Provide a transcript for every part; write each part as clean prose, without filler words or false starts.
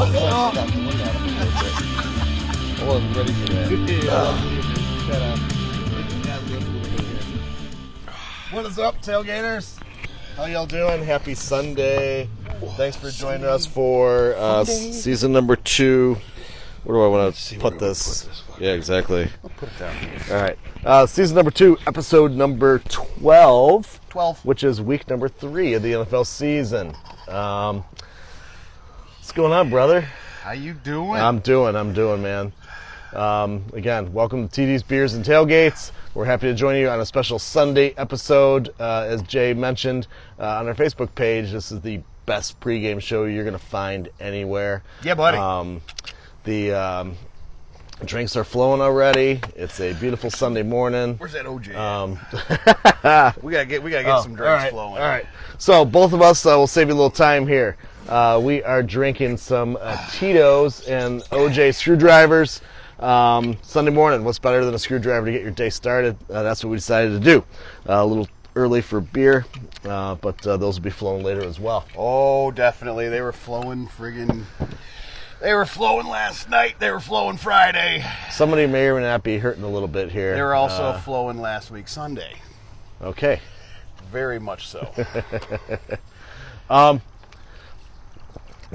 I wasn't ready for that. What is up, tailgaters? How y'all doing? Happy Sunday. Thanks for joining us for season number 2. Where do I want to put this? Yeah, exactly. I'll put it down here. All right. Season number 2, episode number 12. 12. Which is week number 3 of the NFL season. What's going on, brother? How you doing? I'm doing, man. Again, welcome to TD's Beers and Tailgates. We're happy to join you on a special Sunday episode. As Jay mentioned on our Facebook page, this is the best pregame show you're going to find anywhere. Yeah, buddy. The drinks are flowing already. It's a beautiful Sunday morning. Where's that OJ? We gotta get some drinks flowing. All right. So both of us will save you a little time here. We are drinking some Tito's and OJ screwdrivers. Sunday morning, what's better than a screwdriver to get your day started? That's what we decided to do. A little early for beer, but those will be flowing later as well. Oh, definitely. They were flowing They were flowing last night. They were flowing Friday. Somebody may or may not be hurting a little bit here. They were also flowing last week Sunday. Okay. Very much so.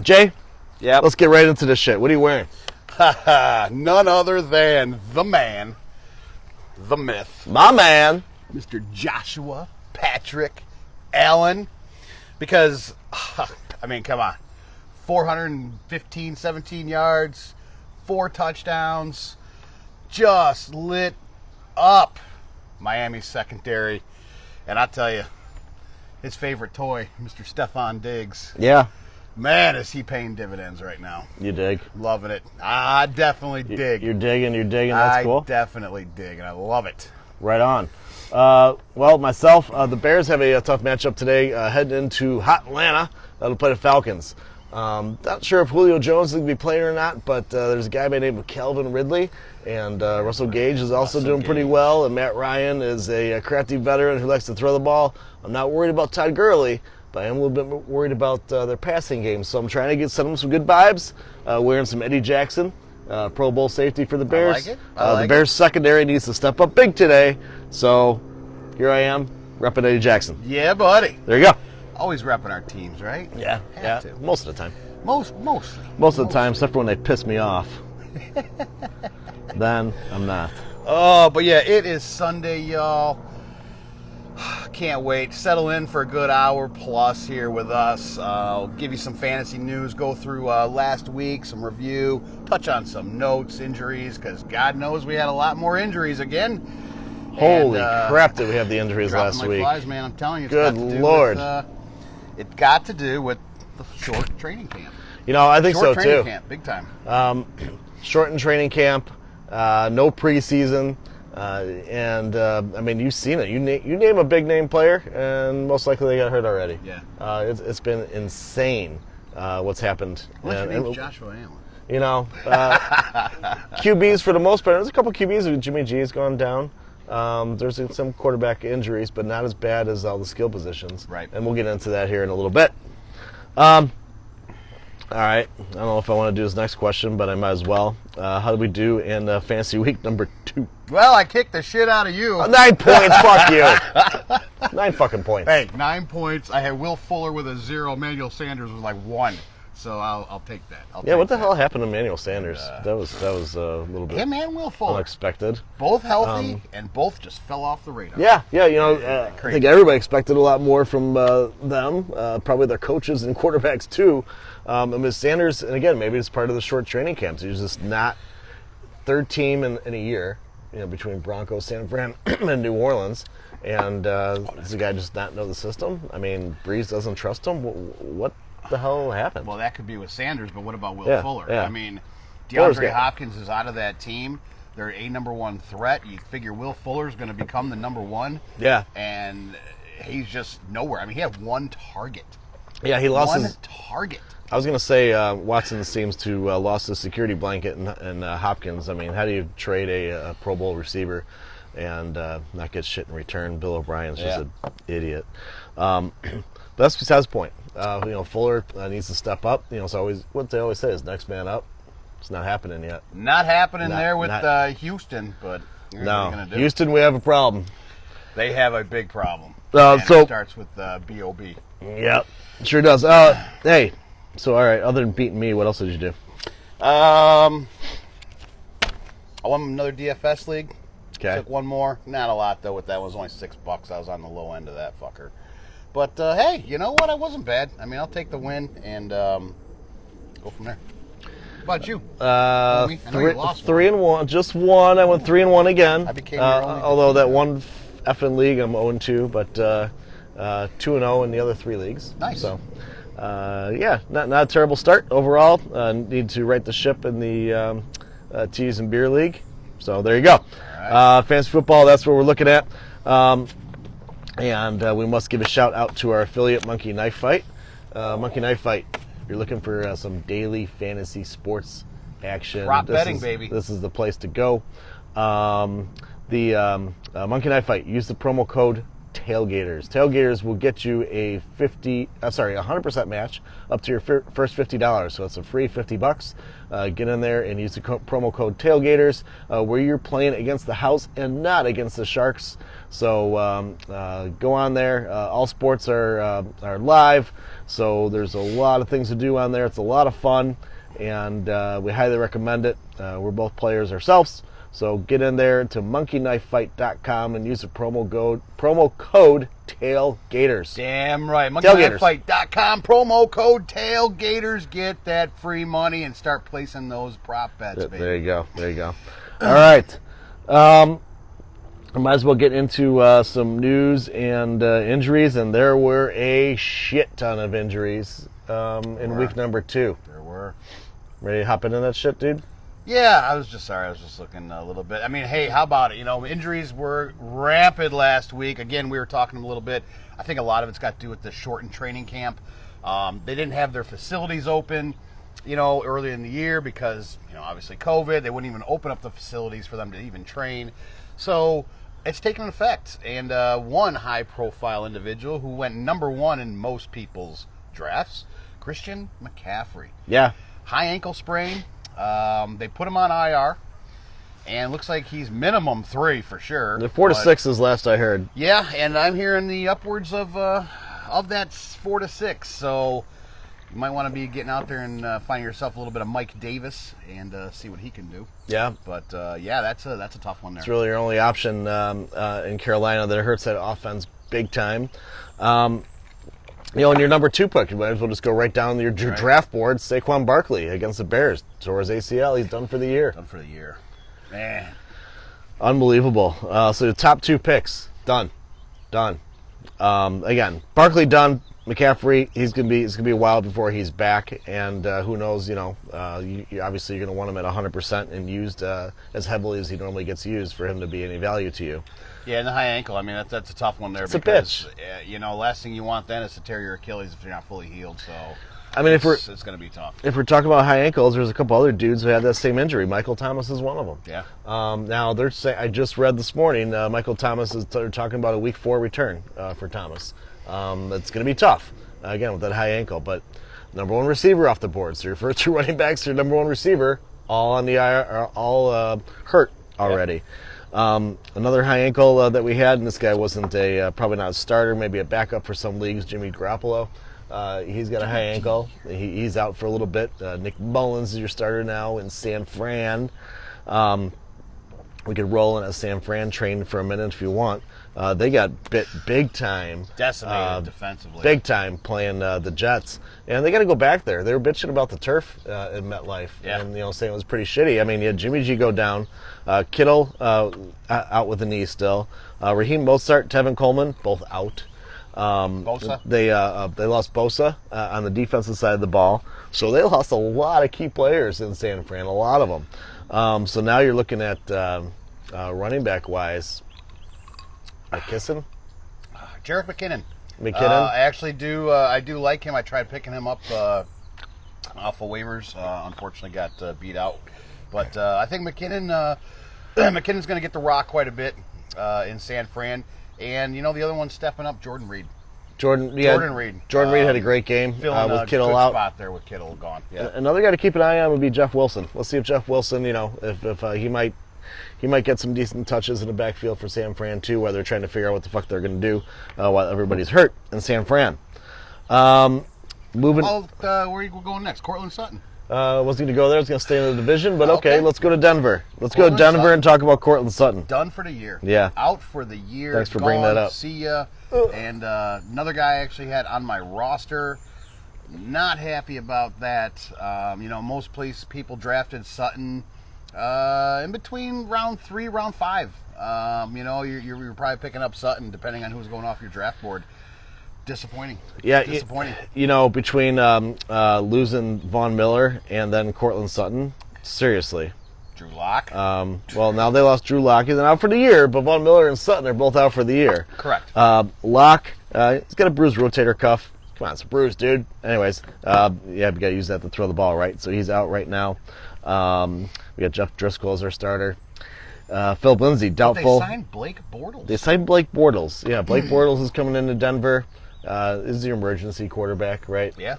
Jay? Yeah. Let's get right into this shit. What are you wearing? None other than the man, the myth, My man. Mr. Joshua Patrick Allen. Because, I mean, come on. 415, 17 yards, 4 touchdowns, just lit up Miami's secondary. And I tell you, his favorite toy, Mr. Stephon Diggs. Yeah. Man, is he paying dividends right now. You dig? Loving it. I definitely dig. You're digging. That's cool. I definitely dig, and I love it. Right on. Well, myself, the Bears have a tough matchup today, heading into hot Atlanta. That'll play the Falcons. Not sure if Julio Jones is going to be playing or not, but there's a guy by the name of Calvin Ridley, and Russell Gage is also doing pretty well, and Matt Ryan is a crafty veteran who likes to throw the ball. I'm not worried about Todd Gurley, but I am a little bit worried about their passing game, so I'm trying to send them some good vibes, wearing some Eddie Jackson, Pro Bowl safety for the Bears. I like the Bears secondary needs to step up big today, so here I am, repping Eddie Jackson. Yeah, buddy. There you go. Always repping our teams, right? Yeah, Have to. most of the time. Mostly. Most of the time, except for when they piss me off. Then I'm not. Oh, but yeah, it is Sunday, y'all. Can't wait. Settle in for a good hour plus here with us. I'll give you some fantasy news, go through last week, some review, touch on some notes, injuries, because God knows we had a lot more injuries again. Holy crap did we have the injuries last like week. Flies, man, I'm telling you. Good Lord. It got to do with the short training camp. You know, I think Short so training too. camp, big time. Shortened training camp, no preseason, and I mean, you've seen it. You name a big name player, and most likely they got hurt already. Yeah. It's been insane what's happened. Unless your name's Joshua Allen. You know, QBs for the most part. There's a couple QBs. Jimmy G has gone down. There's some quarterback injuries, but not as bad as all the skill positions. Right. And we'll get into that here in a little bit. All right. I don't know if I want to do this next question, but I might as well. How did we do in fantasy week number 2? Well, I kicked the shit out of you. 9 points. Fuck you. 9 fucking points. Hey, 9 points. I had Will Fuller with a 0. Emmanuel Sanders was like 1. So I'll take that. What the hell happened to Emmanuel Sanders? That was a little bit him and Will Fuller. Unexpected. Both healthy and both just fell off the radar. Yeah. You know, I think everybody expected a lot more from them. Probably their coaches and quarterbacks too. And with Sanders, and again, maybe it's part of the short training camps. He's just not third team in a year. You know, between Broncos, San Fran, and New Orleans, and does the guy just not know the system? I mean, Breeze doesn't trust him. What the hell happened? Well, that could be with Sanders, but what about Will Fuller? Yeah. I mean, DeAndre Hopkins is out of that team. They're a number 1 threat. You figure Will Fuller's going to become the number 1. Yeah. And he's just nowhere. I mean, he had 1 target. Yeah, he lost one his target. I was going to say Watson seems to lost his security blanket and Hopkins. I mean, how do you trade a Pro Bowl receiver and not get shit in return? Bill O'Brien's just an idiot. But that's besides the point. Fuller needs to step up. It's always what they always say is next man up. It's not happening yet. Not happening there with Houston, but what are you gonna do? Houston, we have a problem. They have a big problem. So it starts with B.O.B. Yep, sure does. Hey, so all right. Other than beating me, what else did you do? I won another DFS league. Okay. Took one more. Not a lot though. With that, it was only $6. I was on the low end of that fucker. But hey, you know what? I wasn't bad. I mean, I'll take the win and go from there. How about you? I know you lost 3-1, just one. I went 3-1 again. I became your only although that one effing league I'm 0-2, but 2-0 in the other 3 leagues. Nice. So, not a terrible start overall. Need to right the ship in the Teas and Beer League. So there you go. Right. Fantasy football, that's what we're looking at. And we must give a shout out to our affiliate, Monkey Knife Fight. Monkey Knife Fight. If you're looking for some daily fantasy sports action, prop betting, baby. This is the place to go. The Monkey Knife Fight. Use the promo code Tailgaters. Tailgaters will get you a 100% match up to your first $50. So it's a free $50. Get in there and use the promo code Tailgaters, where you're playing against the house and not against the Sharks. So go on there. All sports are live, so there's a lot of things to do on there. It's a lot of fun, and we highly recommend it. We're both players ourselves. So get in there to monkeyknifefight.com and use the promo code Tailgaters. Damn right. Monkeyknifefight.com, promo code Tailgaters. Get that free money and start placing those prop bets, baby. There you go. All right. I might as well get into some news and injuries, and there were a shit ton of injuries in week number 2. There were. Ready to hop into that shit, dude? Yeah, I was just looking a little bit. I mean, hey, how about it? Injuries were rampant last week. Again, we were talking a little bit. I think a lot of it's got to do with the shortened training camp. They didn't have their facilities open, early in the year because, obviously COVID. They wouldn't even open up the facilities for them to even train. So it's taken effect. And one high-profile individual who went number 1 in most people's drafts, Christian McCaffrey. Yeah. High ankle sprain. They put him on IR, and it looks like he's minimum 3 for sure. The 4 to 6 is last I heard. Yeah, and I'm hearing the upwards of that 4 to 6. So you might want to be getting out there and finding yourself a little bit of Mike Davis and see what he can do. Yeah, but that's a tough one there. It's really your only option in Carolina that hurts that offense big time. And your number 2 pick, you might as well just go right down your draft board. Saquon Barkley against the Bears. Tore his ACL. He's done for the year. Man. Unbelievable. So the top 2 picks, done. Again, Barkley done. McCaffrey, it's gonna be a while before he's back, and who knows? Obviously you're gonna want him at 100% and used as heavily as he normally gets used for him to be any value to you. Yeah, and the high ankle. I mean, that's a tough one there. It's because, a bitch. Last thing you want then is to tear your Achilles if you're not fully healed. So, I mean, it's going to be tough. If we're talking about high ankles, there's a couple other dudes who had that same injury. Michael Thomas is one of them. Yeah. Now they're saying, I just read this morning, Michael Thomas they're talking about a week 4 return for Thomas. It's going to be tough again with that high ankle, but number 1 receiver off the board. So your first 2 running backs, your number 1 receiver, all on the IR, all hurt already. Yep. Another high ankle that we had, and this guy wasn't probably not a starter, maybe a backup for some leagues, Jimmy Garoppolo. He's got a high ankle. He's out for a little bit. Nick Mullins is your starter now in San Fran. We could roll in a San Fran train for a minute if you want. They got bit big time. Decimated defensively. Big time playing the Jets. And they got to go back there. They were bitching about the turf in MetLife. Yeah. And, saying it was pretty shitty. I mean, you had Jimmy G go down. Kittle out with a knee still. Raheem Mostert, Tevin Coleman, both out. Bosa? They lost Bosa on the defensive side of the ball. So they lost a lot of key players in San Fran, a lot of them. So now you're looking at running back-wise, McKisson? Jerick McKinnon. I actually I do like him. I tried picking him up off of waivers. Unfortunately got beat out. But I think McKinnon's going to get the rock quite a bit in San Fran. And, the other one stepping up, Jordan Reed. Jordan Reed. Jordan Reed had a great game Filling with a Kittle good out. spot there with Kittle gone. Yeah. Another guy to keep an eye on would be Jeff Wilson. Let's see if Jeff Wilson, if he might get some decent touches in the backfield for San Fran too, while they're trying to figure out what the fuck they're going to do while everybody's hurt in San Fran. Moving. Where are you going next? Cortland Sutton. Wasn't going to go there. I was going to stay in the division, but okay, Okay. let's go to Denver. Let's go to Cortland Denver Sutton. and talk about Cortland Sutton. Done for the year. Yeah. Out for the year. Thanks for bringing that Gone. up. See ya. And another guy I actually had on my roster. Not happy about that. Most people drafted Sutton in between round 3, round 5. You're probably picking up Sutton depending on who's going off your draft board. Disappointing. Yeah, disappointing. Between losing Von Miller and then Cortland Sutton, seriously. Drew Lock. Well, now they lost Drew Lock. He's out for the year, but Von Miller and Sutton are both out for the year. Correct. Lock, he's got a bruised rotator cuff. Come on, it's a bruise, dude. Anyways, we got to use that to throw the ball, right? So he's out right now. We got Jeff Driscoll as our starter. Philip Lindsay, doubtful. They signed Blake Bortles. They signed Blake Bortles. Yeah, Blake Bortles is coming into Denver. Is the emergency quarterback, right? Yeah.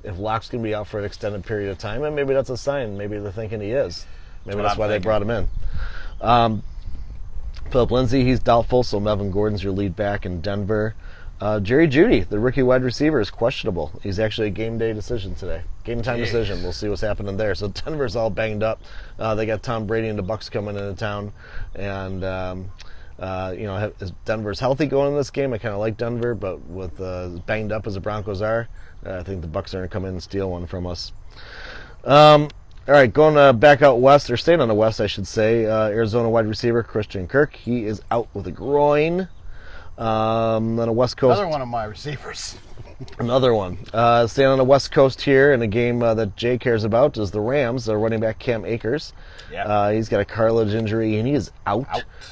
If Locke's going to be out for an extended period of time, and maybe that's a sign. Maybe they're thinking he is. Maybe that's why they brought him in. Philip Lindsay, he's doubtful, so Melvin Gordon's your lead back in Denver. Jerry Jeudy, the rookie wide receiver, is questionable. He's actually a game day decision today. Game time decision. We'll see what's happening there. So Denver's all banged up. They got Tom Brady and the Bucs coming into town, and Denver's healthy going in this game. I kind of like Denver, but with banged up as the Broncos are, I think the Bucs are going to come in and steal one from us. All right, going back out west, or staying on the west, I should say. Arizona wide receiver Christian Kirk. He is out with a groin. On the West Coast. Another one of my receivers. Another one. Staying on the West Coast here in a game that Jay cares about is the Rams. Running back Cam Akers. Yeah. He's got a cartilage injury and he is out.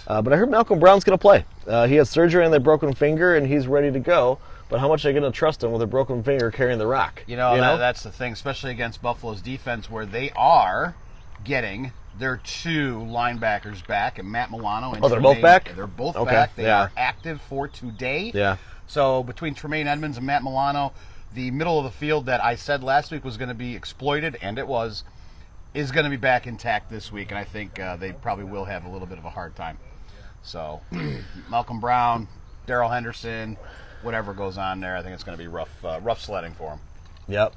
But I heard Malcolm Brown's going to play. He had surgery on that broken finger and he's ready to go. But how much are they going to trust him with a broken finger carrying the rock? That's the thing, especially against Buffalo's defense, where they are getting their 2 linebackers back, and Matt Milano and they're both back? They're both Okay, back. They yeah. are active for today. Yeah. So between Tremaine Edmonds and Matt Milano, the middle of the field that I said last week was going to be exploited, and it was, is going to be back intact this week, and I think they probably will have a little bit of a hard time. So Malcolm Brown, Darrell Henderson, whatever goes on there, I think it's going to be rough sledding for him. Yep.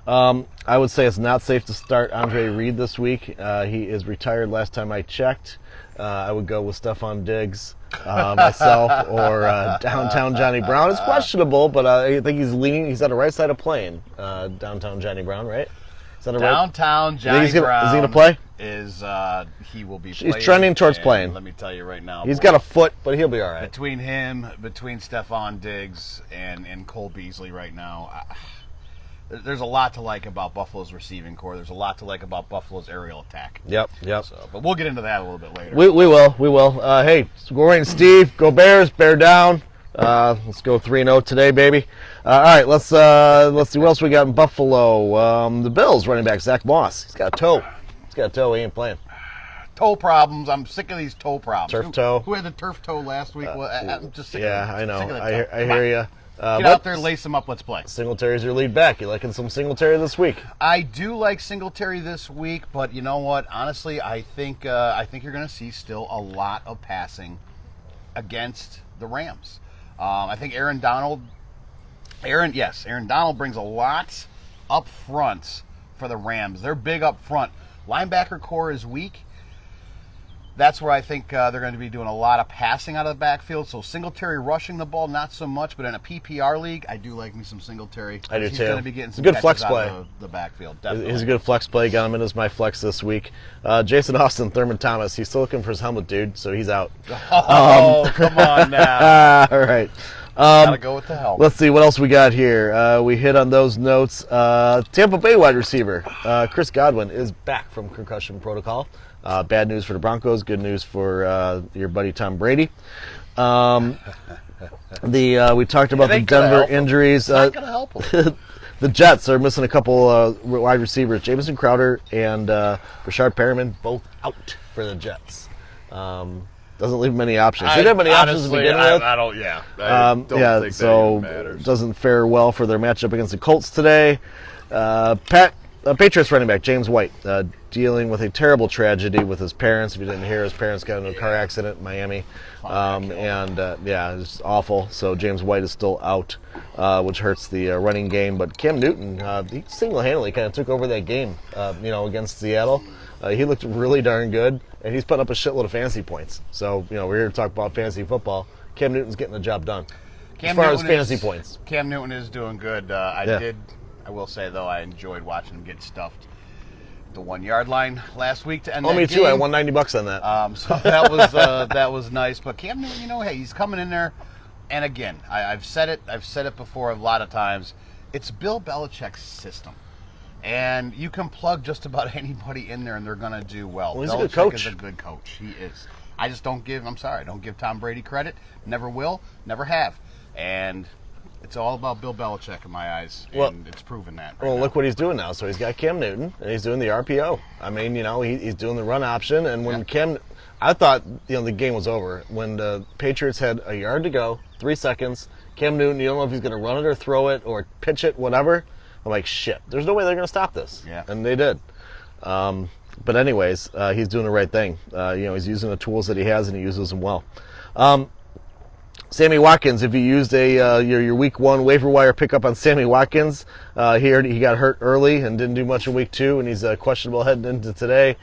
I would say it's not safe to start Andre Reed this week. He is retired last time I checked. I would go with Stephon Diggs, myself, or downtown Johnny Brown. It's questionable, but I think he's leaning. He's on the right side of playing. Downtown Johnny Brown, right? Is that Downtown Johnny Brown. Is he going to play? He will be playing. He's trending towards playing. Let me tell you right now. He's got a foot, but he'll be all right. Between Stephon Diggs and Cole Beasley right now, there's a lot to like about Buffalo's receiving core. There's a lot to like about Buffalo's aerial attack. Yep. So, but we'll get into that a little bit later. We will. Hey, Goring and Steve, go Bears, bear down. Let's go 3-0 today, baby. All right, let's see what else we got in Buffalo. The Bills running back Zach Moss. He's got a toe. He ain't playing. Toe problems. I'm sick of these toe problems. Turf toe. Who had the turf toe last week? I'm just sick of it. Yeah, I know. Sick of the toe. I hear you. Get out there, lace them up. Let's play. Singletary's your lead back. You liking some Singletary this week? I do like Singletary this week, but you know what? Honestly, I think you're going to see still a lot of passing against the Rams. I think Aaron Donald brings a lot up front for the Rams. They're big up front. Linebacker core is weak. That's where I think they're going to be doing a lot of passing out of the backfield. So Singletary rushing the ball, not so much. But in a PPR league, I do like me some Singletary. I do He's too. going to be getting some good catches flex out play. of the backfield. Definitely. He's a good flex play. Got him in as my flex this week. Jason Austin, Thurman Thomas. He's still looking for his helmet, dude. So he's out. Oh, come on now. All right. Gotta go with the helmet. Let's see what else we got here. We hit on those notes. Tampa Bay wide receiver Chris Godwin is back from concussion protocol. Bad news for the Broncos. Good news for your buddy Tom Brady. We talked about the Denver injuries. It's not gonna help him. The Jets are missing a couple wide receivers. Jamison Crowder and Rashard Perriman both out for the Jets. Doesn't leave many options. They didn't have many options to begin with. I don't. Yeah. I don't think that so even matters. doesn't fare well for their matchup against the Colts today. Patriots running back James White dealing with a terrible tragedy with his parents. If you didn't hear, his parents got into a car accident in Miami, it's awful. So James White is still out, which hurts the running game. But Cam Newton, he single-handedly kind of took over that game, against Seattle. He looked really darn good, and he's putting up a shitload of fantasy points. So we're here to talk about fantasy football. Cam Newton's getting the job done. As far as fantasy points, Cam Newton is doing good. I will say, though, I enjoyed watching him get stuffed at the 1 yard line last week to end that game. Me too. I won $90 on that. So that was nice. But Cam Newton, hey, he's coming in there, and again, I've said it before a lot of times. It's Bill Belichick's system, and you can plug just about anybody in there, and they're going to do well. He's Belichick a good coach. is a good coach. He is. I just don't give. I'm sorry, I don't give Tom Brady credit. Never will. Never have. And it's all about Bill Belichick in my eyes, and it's proven that. Right now. Look what he's doing now. So he's got Cam Newton, and he's doing the RPO. I mean, he's doing the run option, and when I thought, the game was over. When the Patriots had a yard to go, 3 seconds, Cam Newton, you don't know if he's going to run it or throw it or pitch it, whatever. I'm like, shit, there's no way they're going to stop this. Yeah. And they did. But anyways, he's doing the right thing. He's using the tools that he has, and he uses them well. Sammy Watkins, if you used your week 1 waiver wire pickup on Sammy Watkins, he got hurt early and didn't do much in week 2, and he's questionable heading into today.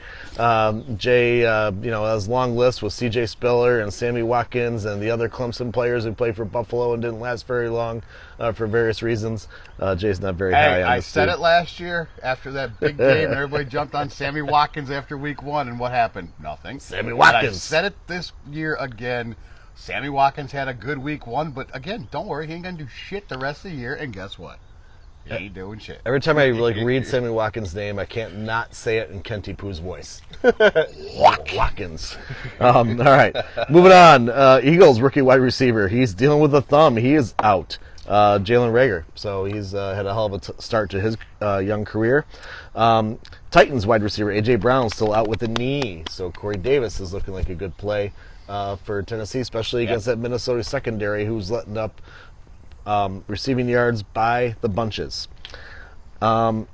Jay, has a long list with C.J. Spiller and Sammy Watkins and the other Clemson players who played for Buffalo and didn't last very long for various reasons. Jay's not very high on I this said team. it last year after that big game, and everybody jumped on Sammy Watkins after week 1, and what happened? Nothing. Sammy And Watkins. I said it this year again. Sammy Watkins had a good week 1, but again, don't worry, he ain't gonna do shit the rest of the year. And guess what? He ain't doing shit. Every time I read Sammy Watkins' name, I can't not say it in Kenty Poo's voice. Watkins. All right, moving on. Eagles rookie wide receiver. He's dealing with a thumb. He is out. Jalen Reagor. So he's had a hell of a start to his young career. Titans wide receiver A.J. Brown still out with the knee. So Corey Davis is looking like a good play for Tennessee, especially against that Minnesota secondary who's letting up receiving yards by the bunches. New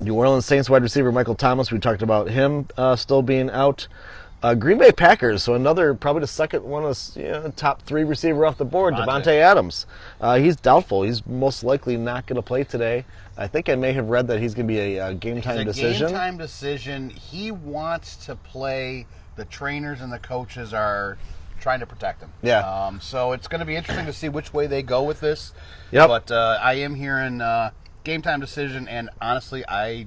Orleans Saints wide receiver Michael Thomas, we talked about him still being out. Green Bay Packers, so another, probably the second one of top 3 receiver off the board, Devontae Adams. He's doubtful. He's most likely not going to play today. I think I may have read that he's going to be a game-time decision. Game-time decision. He wants to play. The trainers and the coaches are trying to protect him. Yeah. So it's going to be interesting to see which way they go with this. Yep. But I am hearing game-time decision, and honestly, I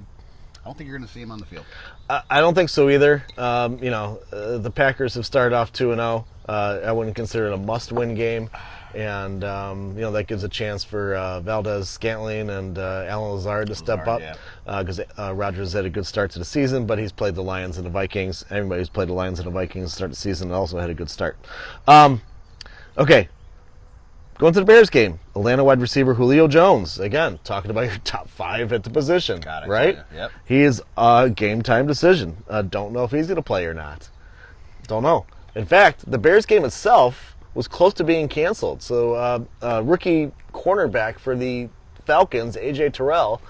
don't think you're going to see him on the field. I don't think so either. The Packers have started off 2-0. I wouldn't consider it a must-win game. And, that gives a chance for Valdez-Scantling and Alan Lazard to step up because Rodgers had a good start to the season, but he's played the Lions and the Vikings. Everybody who's played the Lions and the Vikings to start the season also had a good start. Okay. Going to the Bears game. Atlanta wide receiver Julio Jones. Again, talking about your top 5 at the position. Got it. Right? Yep. He is a game-time decision. Don't know if he's going to play or not. Don't know. In fact, the Bears game itself was close to being canceled. So rookie cornerback for the Falcons, A.J. Terrell,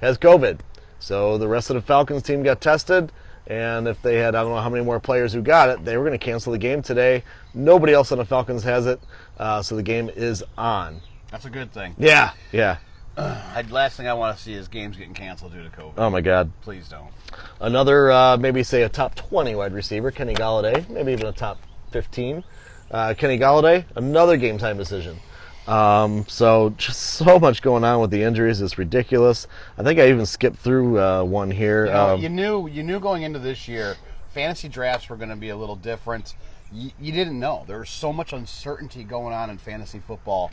has COVID. So the rest of the Falcons team got tested, and if they had, I don't know how many more players who got it, they were going to cancel the game today. Nobody else on the Falcons has it, so the game is on. That's a good thing. Yeah. Last thing I want to see is games getting canceled due to COVID. Oh, my God. Please don't. Another, maybe say a top 20 wide receiver, Kenny Golladay, maybe even a top 15. Kenny Golladay, another game-time decision. So just so much going on with the injuries. It's ridiculous. I think I even skipped through one here. You knew going into this year, fantasy drafts were going to be a little different. You didn't know. There was so much uncertainty going on in fantasy football.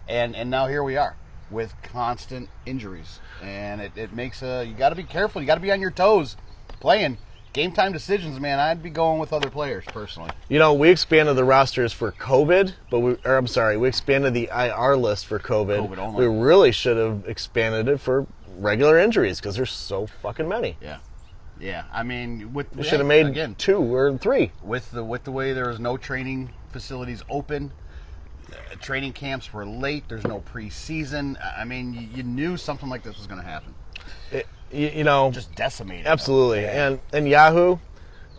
And now here we are with constant injuries. And it makes you got to be careful. You got to be on your toes playing. Game time decisions, man, I'd be going with other players, personally. We expanded the rosters for COVID, we expanded the IR list for COVID. COVID only. We really should have expanded it for regular injuries because there's so fucking many. Yeah. Yeah, I mean, They should have made 2 or 3. With the way there was no training facilities open, training camps were late. There's no preseason. I mean, you knew something like this was going to happen. Just decimated. Absolutely. And Yahoo,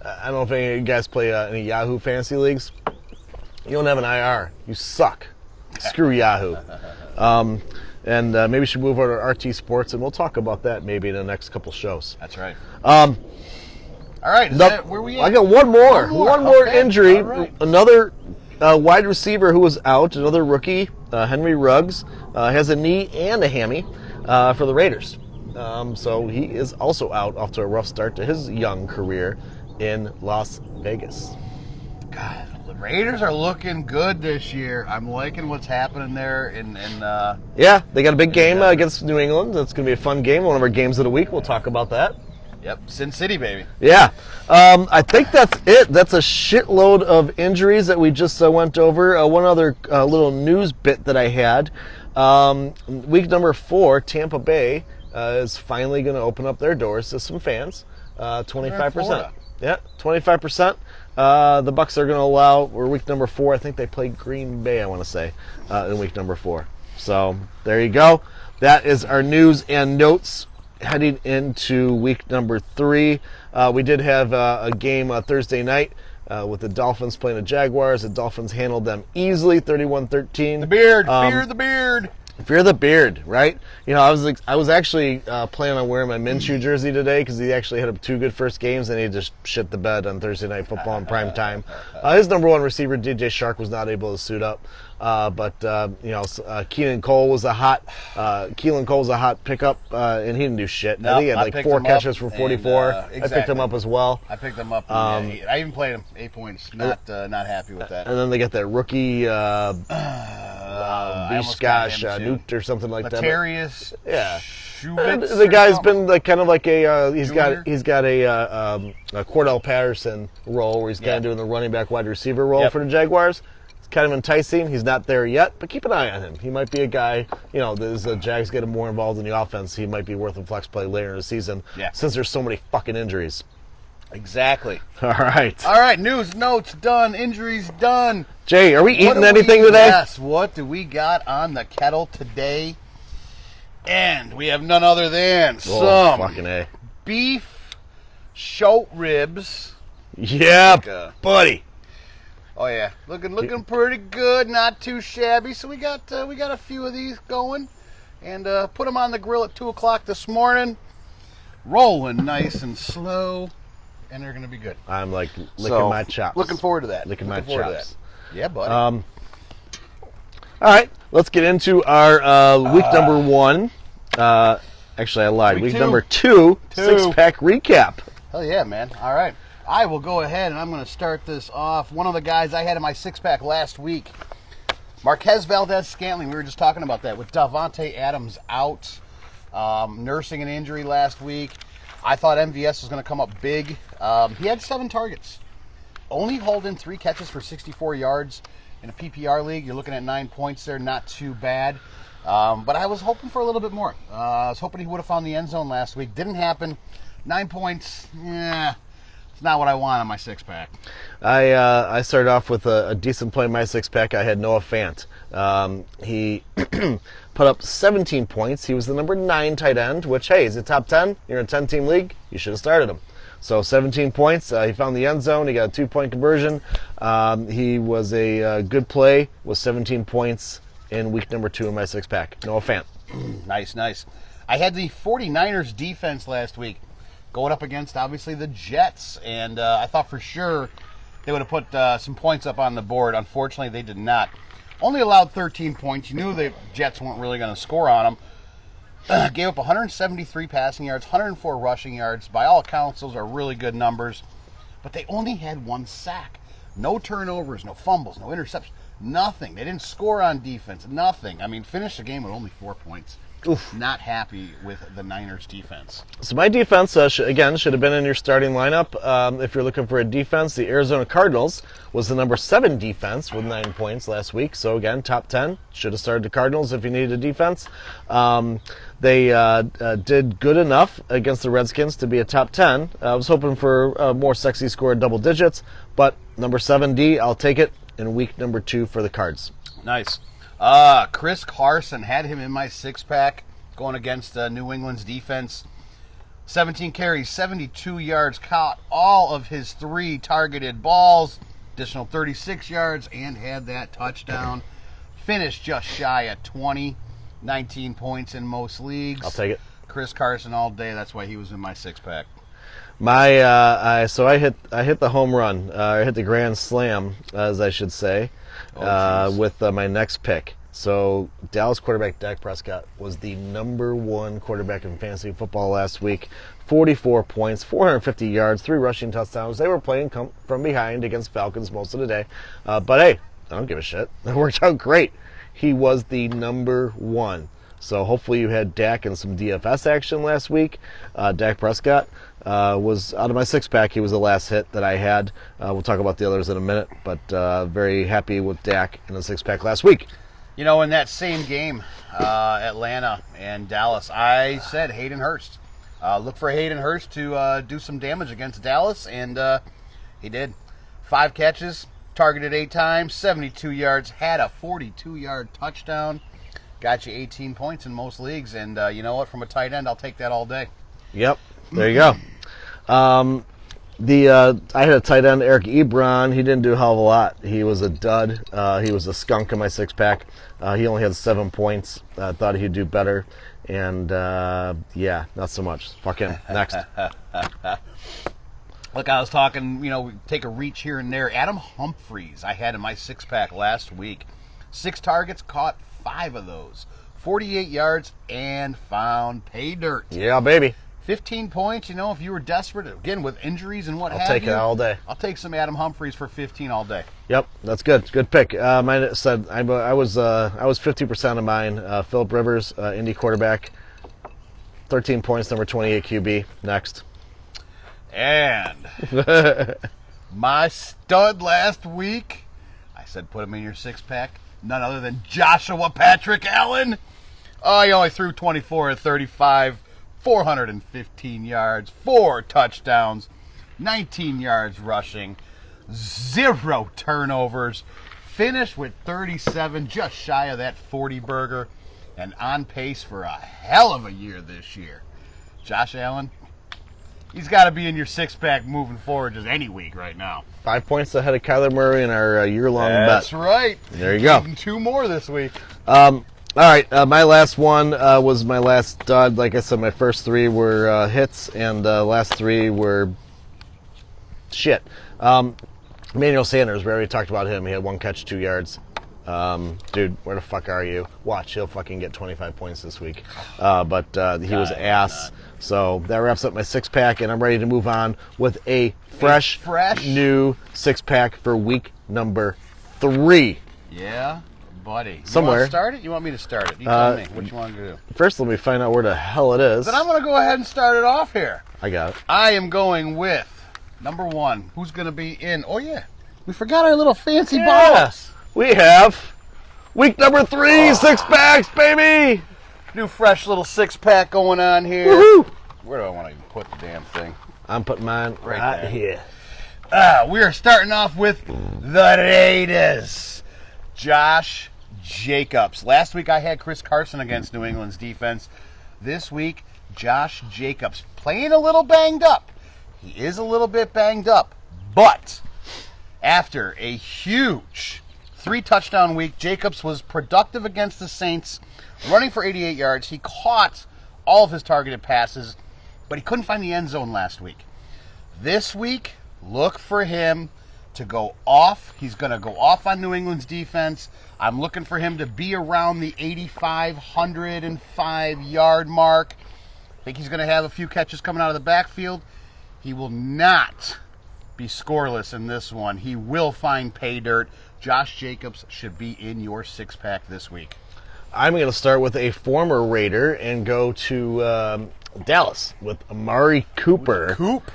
I don't know if any of you guys play any Yahoo fantasy leagues. You don't have an IR. You suck. Screw Yahoo. And maybe we should move over to RT Sports, and we'll talk about that maybe in the next couple shows. That's right. All right, where we at? I got one more. One more okay. injury. Right. Another wide receiver who was out, another rookie, Henry Ruggs, has a knee and a hammy for the Raiders. So he is also out, off to a rough start to his young career in Las Vegas. God, the Raiders are looking good this year. I'm liking what's happening there. Yeah, they got a big game against New England. That's going to be a fun game. One of our games of the week. We'll talk about that. Yep, Sin City, baby. Yeah. I think that's it. That's a shitload of injuries that we just went over. One other little news bit that I had. Week number 4, Tampa Bay is finally going to open up their doors to some fans. 25%. Yeah, 25%. The Bucs are going to allow, or week number 4, I think they play Green Bay, I want to say, in week number 4. So there you go. That is our news and notes heading into week number 3. We did have a game Thursday night with the Dolphins playing the Jaguars. The Dolphins handled them easily, 31-13. The beard, fear the beard. Fear the beard, right? I was actually planning on wearing my Minshew jersey today because he actually had 2 good first games, and he just shit the bed on Thursday Night Football in prime time. His number 1 receiver, DJ Shark, was not able to suit up, but Keelan Cole was a hot pickup, and he didn't do shit. No, I think he had 4 catches for 44. Exactly. I picked him up as well. I picked him up. I even played him 8 points. Not happy with that. And then they got that rookie. Bishkash, Newt or something like that. Latarius. Yeah. Shubitz The guy's been kind of like he's Junior? got a Cordell Patterson role where he's kind of doing the running back wide receiver role Yep. for the Jaguars. It's kind of enticing. He's not there yet, but keep an eye on him. He might be a guy, as the Jags get him more involved in the offense, he might be worth a flex play later in the season since there's so many fucking injuries. Exactly. All right. All right, news, notes done, injuries done. Jay, are we eating anything today? Yes, what do we got on the kettle today? And we have none other than some fucking A. beef shoat ribs. Yeah, buddy. Oh yeah, looking pretty good, not too shabby. So we got a few of these going, and put them on the grill at 2:00 this morning, rolling nice and slow, and they're gonna be good. I'm licking my chops. Looking forward to that. Licking my chops. Yeah, buddy. All right, let's get into our week number 1. Actually, I lied. Week number 2, 6-pack recap. Hell yeah, man. All right. I will go ahead and I'm going to start this off. One of the guys I had in my 6-pack last week, Marquez Valdez-Scantling. We were just talking about that with Davante Adams out, nursing an injury last week. I thought MVS was going to come up big. He had 7 targets. Only hauled in 3 catches for 64 yards in a PPR league. You're looking at 9 points there. Not too bad. But I was hoping for a little bit more. I was hoping he would have found the end zone last week. Didn't happen. 9 points. It's not what I want on my 6-pack. I started off with a decent play in my 6-pack. I had Noah Fant. He put up 17 points. He was the number 9 tight end, which, hey, he's a top 10. You're in a 10-team league. You should have started him. So 17 points. He found the end zone. He got a 2-point conversion. He was a good play with 17 points in week number 2 in my 6-pack. Noah Fant. Nice. I had the 49ers defense last week going up against, obviously, the Jets. And I thought for sure they would have put some points up on the board. Unfortunately, they did not. Only allowed 13 points. You knew the Jets weren't really going to score on them. Gave up 173 passing yards, 104 rushing yards. By all accounts, those are really good numbers. But they only had 1 sack. No turnovers, no fumbles, no interceptions. Nothing. They didn't score on defense. Nothing. I mean, finished the game with only 4 points. Oof. Not happy with the Niners defense. So my defense, should have been in your starting lineup. If you're looking for a defense, the Arizona Cardinals was the number 7 defense with 9 points last week. So again, top 10. Should have started the Cardinals if you needed a defense. They did good enough against the Redskins to be a top 10. I was hoping for a more sexy score, double digits, but number 7D, I'll take it in week number 2 for the Cards. Nice. Chris Carson, had him in my 6-pack going against New England's defense. 17 carries, 72 yards, caught all of his 3 targeted balls, additional 36 yards, and had that touchdown. Finished just shy of 20, 19 points in most leagues. I'll take it. Chris Carson all day. That's why he was in my 6-pack. I hit the home run. I hit the grand slam, as I should say, with my next pick. So Dallas quarterback Dak Prescott was the number 1 quarterback in fantasy football last week. 44 points, 450 yards, 3 rushing touchdowns. They were playing from behind against Falcons most of the day. But hey, I don't give a shit. It worked out great. He was the number 1. So hopefully you had Dak in some DFS action last week. Dak Prescott was out of my 6-pack. He was the last hit that I had. We'll talk about the others in a minute, but very happy with Dak in the 6-pack last week. You know, in that same game, Atlanta and Dallas, I said Hayden Hurst. Look for Hayden Hurst to do some damage against Dallas, and he did. 5 catches, targeted 8 times, 72 yards, had a 42-yard touchdown. Got you 18 points in most leagues, and you know what? From a tight end, I'll take that all day. Yep, there you go. I had a tight end, Eric Ebron. He didn't do a hell of a lot. He was a dud. He was a skunk in my 6-pack. He only had 7 points. I thought he'd do better, and yeah, not so much. Fuck him. Next. Look, I was talking, take a reach here and there. Adam Humphries, I had in my 6-pack last week. 6 targets, caught 5 of those. 48 yards, and found pay dirt. Yeah, baby. 15 points, if you were desperate, again, with injuries and what have you. I'll take it all day. I'll take some Adam Humphries for 15 all day. Yep, that's good. Good pick. Mine said I was 50% of mine. Phillip Rivers, Indy quarterback. 13 points, number 28 QB. Next. And my stud last week, I said put him in your 6-pack. None other than Joshua Patrick Allen. Oh, he only threw 24 of 35, 415 yards, 4 touchdowns, 19 yards rushing, 0 turnovers. Finished with 37, just shy of that 40 burger, and on pace for a hell of a year this year. Josh Allen, he's got to be in your 6-pack moving forward just any week right now. 5 points ahead of Kyler Murray in our year-long bet. That's right. There you go. 2 more this week. All right, my last one was my last stud. Like I said, my first 3 were hits, and the last 3 were shit. Emmanuel Sanders, we already talked about him. He had 1 catch, 2 yards. Dude, where the fuck are you? Watch, he'll fucking get 25 points this week. But he was ass. So that wraps up my 6-pack, and I'm ready to move on with a fresh new 6-pack for week number 3. Yeah, buddy. Somewhere. You want to start it? You want me to start it? You tell me what you want to do. First, let me find out where the hell it is. Then I'm going to go ahead and start it off here. I got it. I am going with number 1. Who's going to be in? Oh, yeah. We forgot our little fancy balls. We have week number 3, 6-packs, baby. New fresh little 6-pack going on here. Woohoo! Where do I want to even put the damn thing? I'm putting mine Right there. here. We are starting off with the Raiders. Josh Jacobs. Last week I had Chris Carson against New England's defense. This week, Josh Jacobs playing a little banged up. He is a little bit banged up, but after a huge 3-touchdown week, Jacobs was productive against the Saints, running for 88 yards. He caught all of his targeted passes, but he couldn't find the end zone last week. This week, look for him to go off. He's going to go off on New England's defense. I'm looking for him to be around the 8,505-yard mark. I think he's going to have a few catches coming out of the backfield. He will not be scoreless in this one. He will find pay dirt. Josh Jacobs should be in your six-pack this week? I'm going to start with a former Raider and go to Dallas with Amari Cooper. Coop.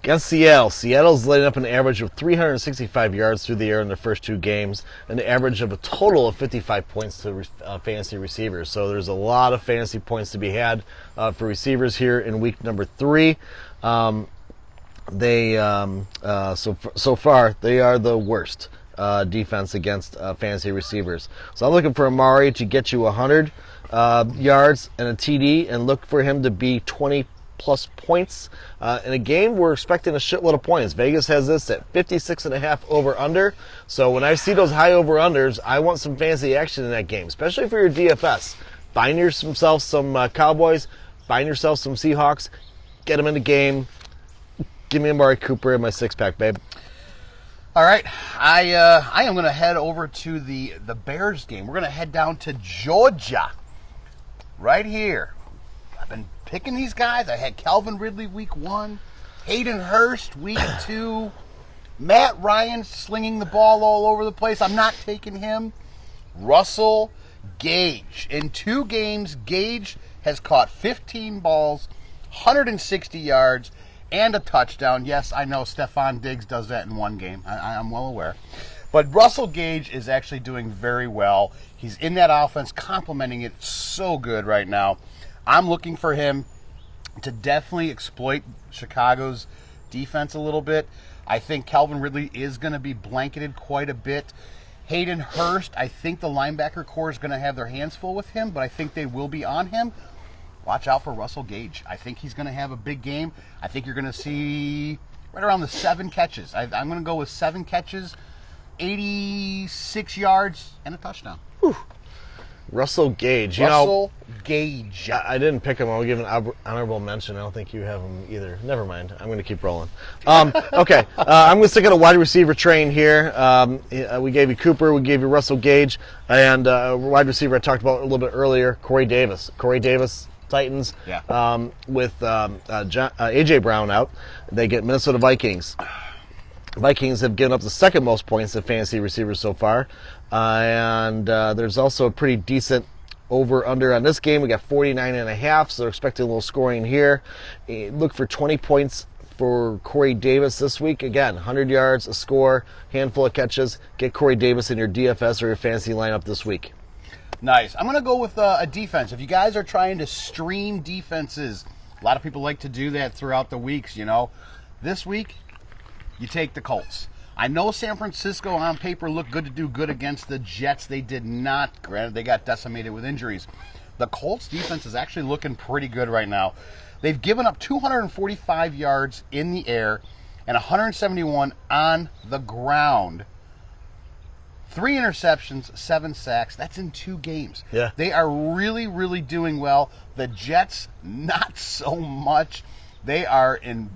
Against Seattle. Seattle's letting up an average of 365 yards through the air in their first two games, an average of a total of 55 points to fantasy receivers. So there's a lot of fantasy points to be had for receivers here in week number 3. So far they are the worst defense against fantasy receivers. So I'm looking for Amari to get you 100 yards and a TD, and look for him to be 20 plus points. In a game, we're expecting a shitload of points. Vegas has this at 56.5 over-under. So when I see those high over-unders, I want some fancy action in that game, especially for your DFS. Find yourself some Cowboys, find yourself some Seahawks, get them in the game. Give me Amari Cooper in my six-pack, babe. All right, I am going to head over to the Bears game. We're going to head down to Georgia, right here. I've been picking these guys. I had Calvin Ridley week 1, Hayden Hurst week 2, Matt Ryan slinging the ball all over the place. I'm not taking him. Russell Gage. In 2 games, Gage has caught 15 balls, 160 yards, and a touchdown. Yes, I know Stephon Diggs does that in 1 game. I'm well aware. But Russell Gage is actually doing very well. He's in that offense, complimenting it so good right now. I'm looking for him to definitely exploit Chicago's defense a little bit. I think Calvin Ridley is going to be blanketed quite a bit. Hayden Hurst, I think the linebacker core is going to have their hands full with him, but I think they will be on him. Watch out for Russell Gage. I think he's going to have a big game. I think you're going to see right around the 7 catches. I'm going to go with 7 catches, 86 yards, and a touchdown. Whew. Russell Gage. Russell Gage. I didn't pick him. I'll give an honorable mention. I don't think you have him either. Never mind. I'm going to keep rolling. Okay. I'm going to stick on a wide receiver train here. We gave you Cooper. We gave you Russell Gage. And wide receiver I talked about a little bit earlier, Corey Davis. Corey Davis, Titans. Yeah. With A.J. Brown out. They get Minnesota Vikings. Vikings have given up the second most points to fantasy receivers so far. And there's also a pretty decent over-under on this game. We got 49.5, so they're expecting a little scoring here. Look for 20 points for Corey Davis this week. Again, 100 yards, a score, handful of catches. Get Corey Davis in your DFS or your fantasy lineup this week. Nice. I'm going to go with a defense. If you guys are trying to stream defenses, a lot of people like to do that throughout the weeks, you know. This week, you take the Colts. I know San Francisco on paper looked good to do good against the Jets. They did not. Granted, they got decimated with injuries. The Colts defense is actually looking pretty good right now. They've given up 245 yards in the air and 171 on the ground. 3 interceptions, 7 sacks. That's in 2 games. Yeah. They are really, really doing well. The Jets, not so much. They are in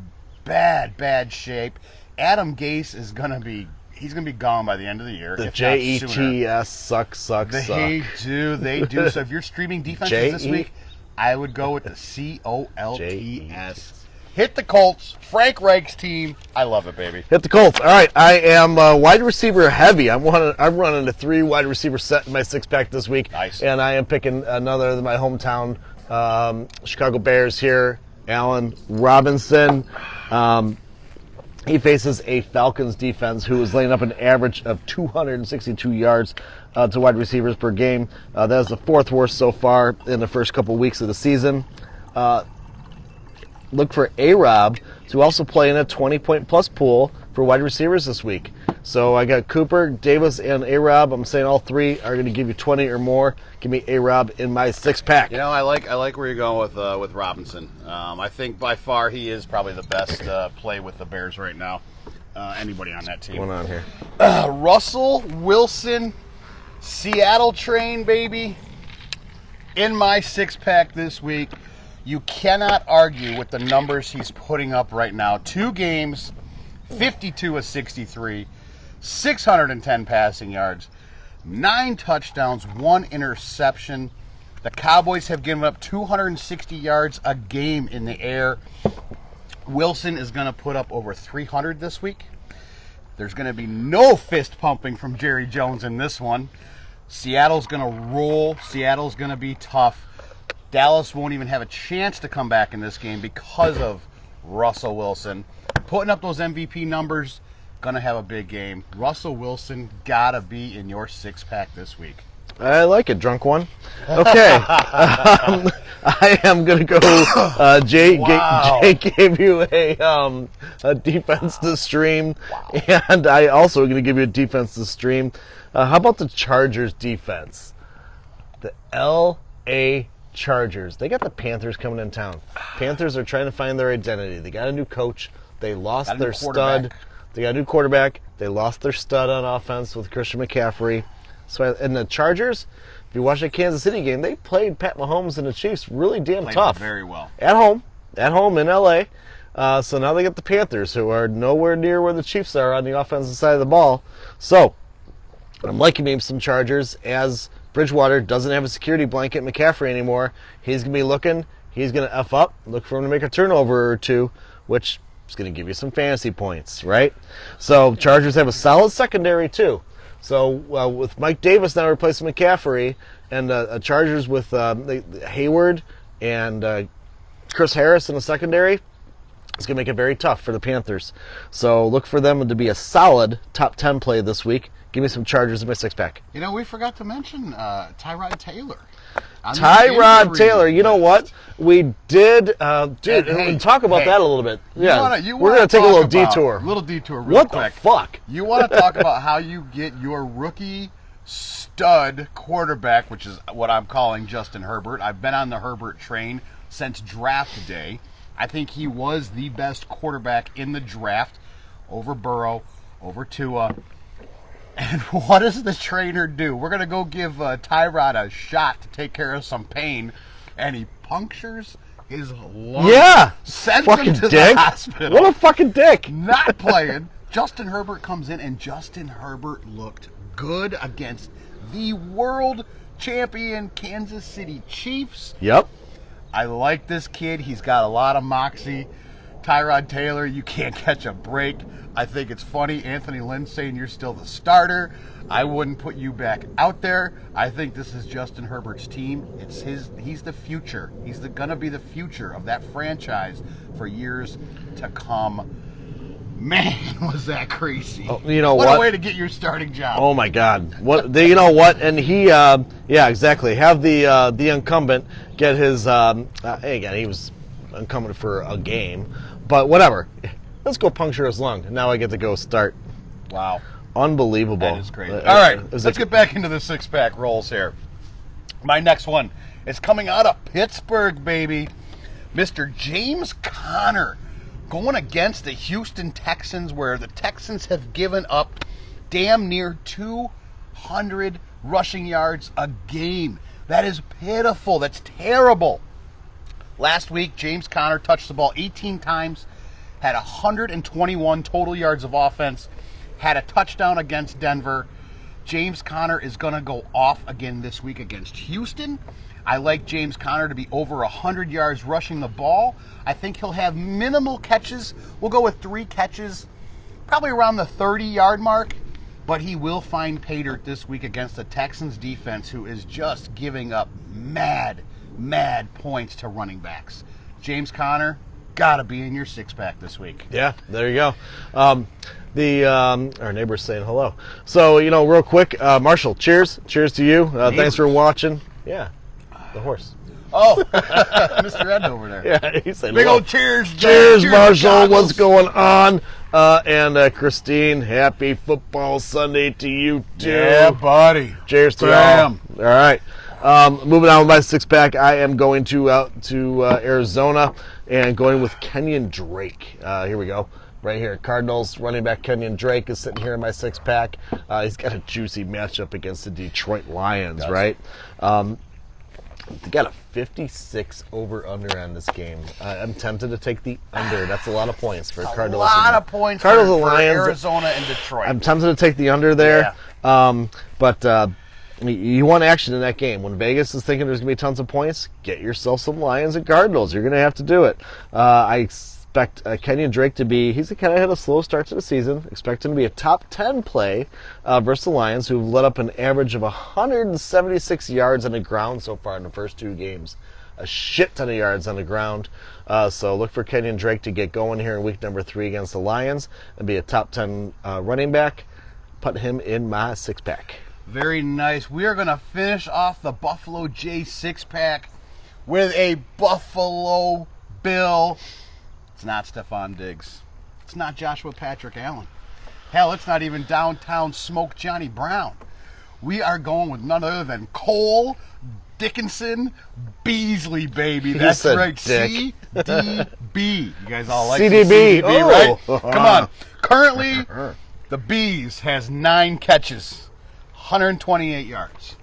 bad shape. Adam Gase is going to be, he's going to be gone by the end of the year. The Jets suck. They do. So if you're streaming defenses this week, I would go with the Colts. Hit the Colts. Frank Reich's team. I love it, baby. Hit the Colts. All right, I am wide receiver heavy. I'm running a 3 wide receiver set in my 6-pack this week. Nice. And I am picking another of my hometown Chicago Bears here, Allen Robinson. He faces a Falcons defense who is laying up an average of 262 yards to wide receivers per game. That is the 4th worst so far in the first couple weeks of the season. Look for A-Rob to also play in a 20-point plus pool for wide receivers this week. So I got Cooper, Davis, and A-Rob. I'm saying all 3 are going to give you 20 or more. Give me A-Rob in my 6-pack. You know, I like where you're going with Robinson. I think by far he is probably the best play with the Bears right now. Anybody on that team. What's going on here? Russell Wilson, Seattle train, baby. In my 6-pack this week. You cannot argue with the numbers he's putting up right now. 2 games, 52 of 63, 610 passing yards, 9 touchdowns, 1 interception. The Cowboys have given up 260 yards a game in the air. Wilson is going to put up over 300 this week. There's going to be no fist pumping from Jerry Jones in this one. Seattle's going to roll. Seattle's going to be tough. Dallas won't even have a chance to come back in this game because of Russell Wilson. Putting up those MVP numbers, going to have a big game. Russell Wilson got to be in your six-pack this week. I like it, drunk one. Okay. I am going to go. Jay gave you a defense to stream, and I also am going to give you a defense to stream. How about the Chargers defense? The L.A. Chargers. They got the Panthers coming in town. Panthers are trying to find their identity. They got a new coach. They lost their stud. They got a new quarterback. They lost their stud on offense with Christian McCaffrey. So, and the Chargers, if you watch the Kansas City game, they played Pat Mahomes and the Chiefs really damn tough. Very well. At home in L.A. So now they get the Panthers, who are nowhere near where the Chiefs are on the offensive side of the ball. So I'm liking maybe some Chargers as Bridgewater doesn't have a security blanket McCaffrey anymore. He's going to be looking. He's going to F up, look for him to make a turnover or two, which is going to give you some fantasy points, right? So Chargers have a solid secondary, too. So with Mike Davis now replacing McCaffrey, and Chargers with Hayward and Chris Harris in the secondary, it's going to make it very tough for the Panthers. So look for them to be a solid top 10 play this week. Give me some Chargers in my six-pack. You know, we forgot to mention Tyrod Taylor. Tyrod Taylor, you know what? We did, talk about that a little bit. Yeah, we're going to take a little detour. Real quick. What the fuck? You want to talk about how you get your rookie stud quarterback, which is what I'm calling Justin Herbert. I've been on the Herbert train since draft day. I think he was the best quarterback in the draft over Burrow, over Tua. And what does the trainer do? We're going to go give Tyrod a shot to take care of some pain, and he punctures his lung. Yeah! Sends fucking him to dick. the hospital. What a fucking dick! Not playing. Justin Herbert comes in, and Justin Herbert looked good against the world champion Kansas City Chiefs. Yep. I like this kid. He's got a lot of moxie. Tyrod Taylor, you can't catch a break. I think it's funny, Anthony Lynn saying you're still the starter. I wouldn't put you back out there. I think this is Justin Herbert's team. He's the future. He's gonna be the future of that franchise for years to come. Man, was that crazy. Oh, you know what a way to get your starting job. Oh my God. You know what? And he yeah, exactly. Have the incumbent get his again, he was incumbent for a game, but whatever. Let's go puncture his lung. Now I get to go start. Wow. Unbelievable. That is crazy. All right, let's get back into the six-pack rolls here. My next one is coming out of Pittsburgh, baby. Mr. James Conner going against the Houston Texans, where the Texans have given up damn near 200 rushing yards a game. That is pitiful. That's terrible. Last week, James Conner touched the ball 18 times, had 121 total yards of offense, had a touchdown against Denver. James Conner is going to go off again this week against Houston. I like James Conner to be over 100 yards rushing the ball. I think he'll have minimal catches. We'll go with 3 catches, probably around the 30-yard mark. But he will find pay dirt this week against the Texans defense, who is just giving up mad points to running backs. James Conner, got to be in your six-pack this week. Yeah, there you go. Our neighbor's saying hello. So, real quick, Marshall, cheers. Cheers to you. Thanks for watching. Yeah, the horse. Oh, Mr. Ed over there. Yeah, he said big hello. old cheers. Cheers, Marshall. What's going on? And Christine, happy football Sunday to you, too. Yeah, buddy. Cheers to y'all. All right. Moving on with my six-pack, I am going to Arizona and going with Kenyon Drake. Here we go. Right here, Cardinals running back Kenyon Drake is sitting here in my six-pack. He's got a juicy matchup against the Detroit Lions, right? They got a 56 over-under on this game. I'm tempted to take the under. That's a lot of points for Cardinals. A lot of points Cardinals and for Lions, Arizona and Detroit. I'm tempted to take the under there. Yeah. But you want action in that game. When Vegas is thinking there's going to be tons of points, get yourself some Lions and Cardinals. You're going to have to do it. I expect Kenyon Drake to be, he's kind of had a slow start to the season. Expect him to be a top 10 play versus the Lions, who've let up an average of 176 yards on the ground so far in the first 2 games. A shit ton of yards on the ground. So look for Kenyon Drake to get going here in week number 3 against the Lions and be a top 10 running back. Put him in my 6-pack. Very nice. We are going to finish off the Buffalo J 6-pack with a Buffalo Bill. It's not Stephon Diggs. It's not Joshua Patrick Allen. Hell, it's not even downtown Smoke Johnny Brown. We are going with none other than Cole Dickinson Beasley, baby. That's right. Dick. CDB. You guys all like CDB, right? Come on. Currently, the Bees has 9 catches, 128 yards.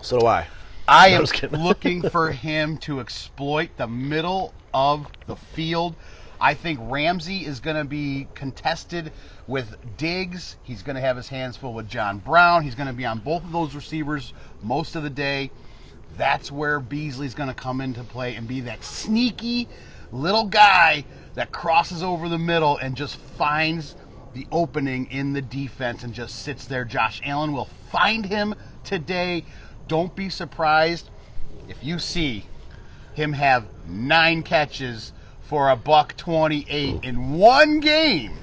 So do I. I am looking for him to exploit the middle of the field. I think Ramsey is going to be contested with Diggs. He's going to have his hands full with John Brown. He's going to be on both of those receivers most of the day. That's where Beasley's going to come into play and be that sneaky little guy that crosses over the middle and just finds the opening in the defense and just sits there. Josh Allen will find him today. Don't be surprised if you see him have 9 catches for $128 in one game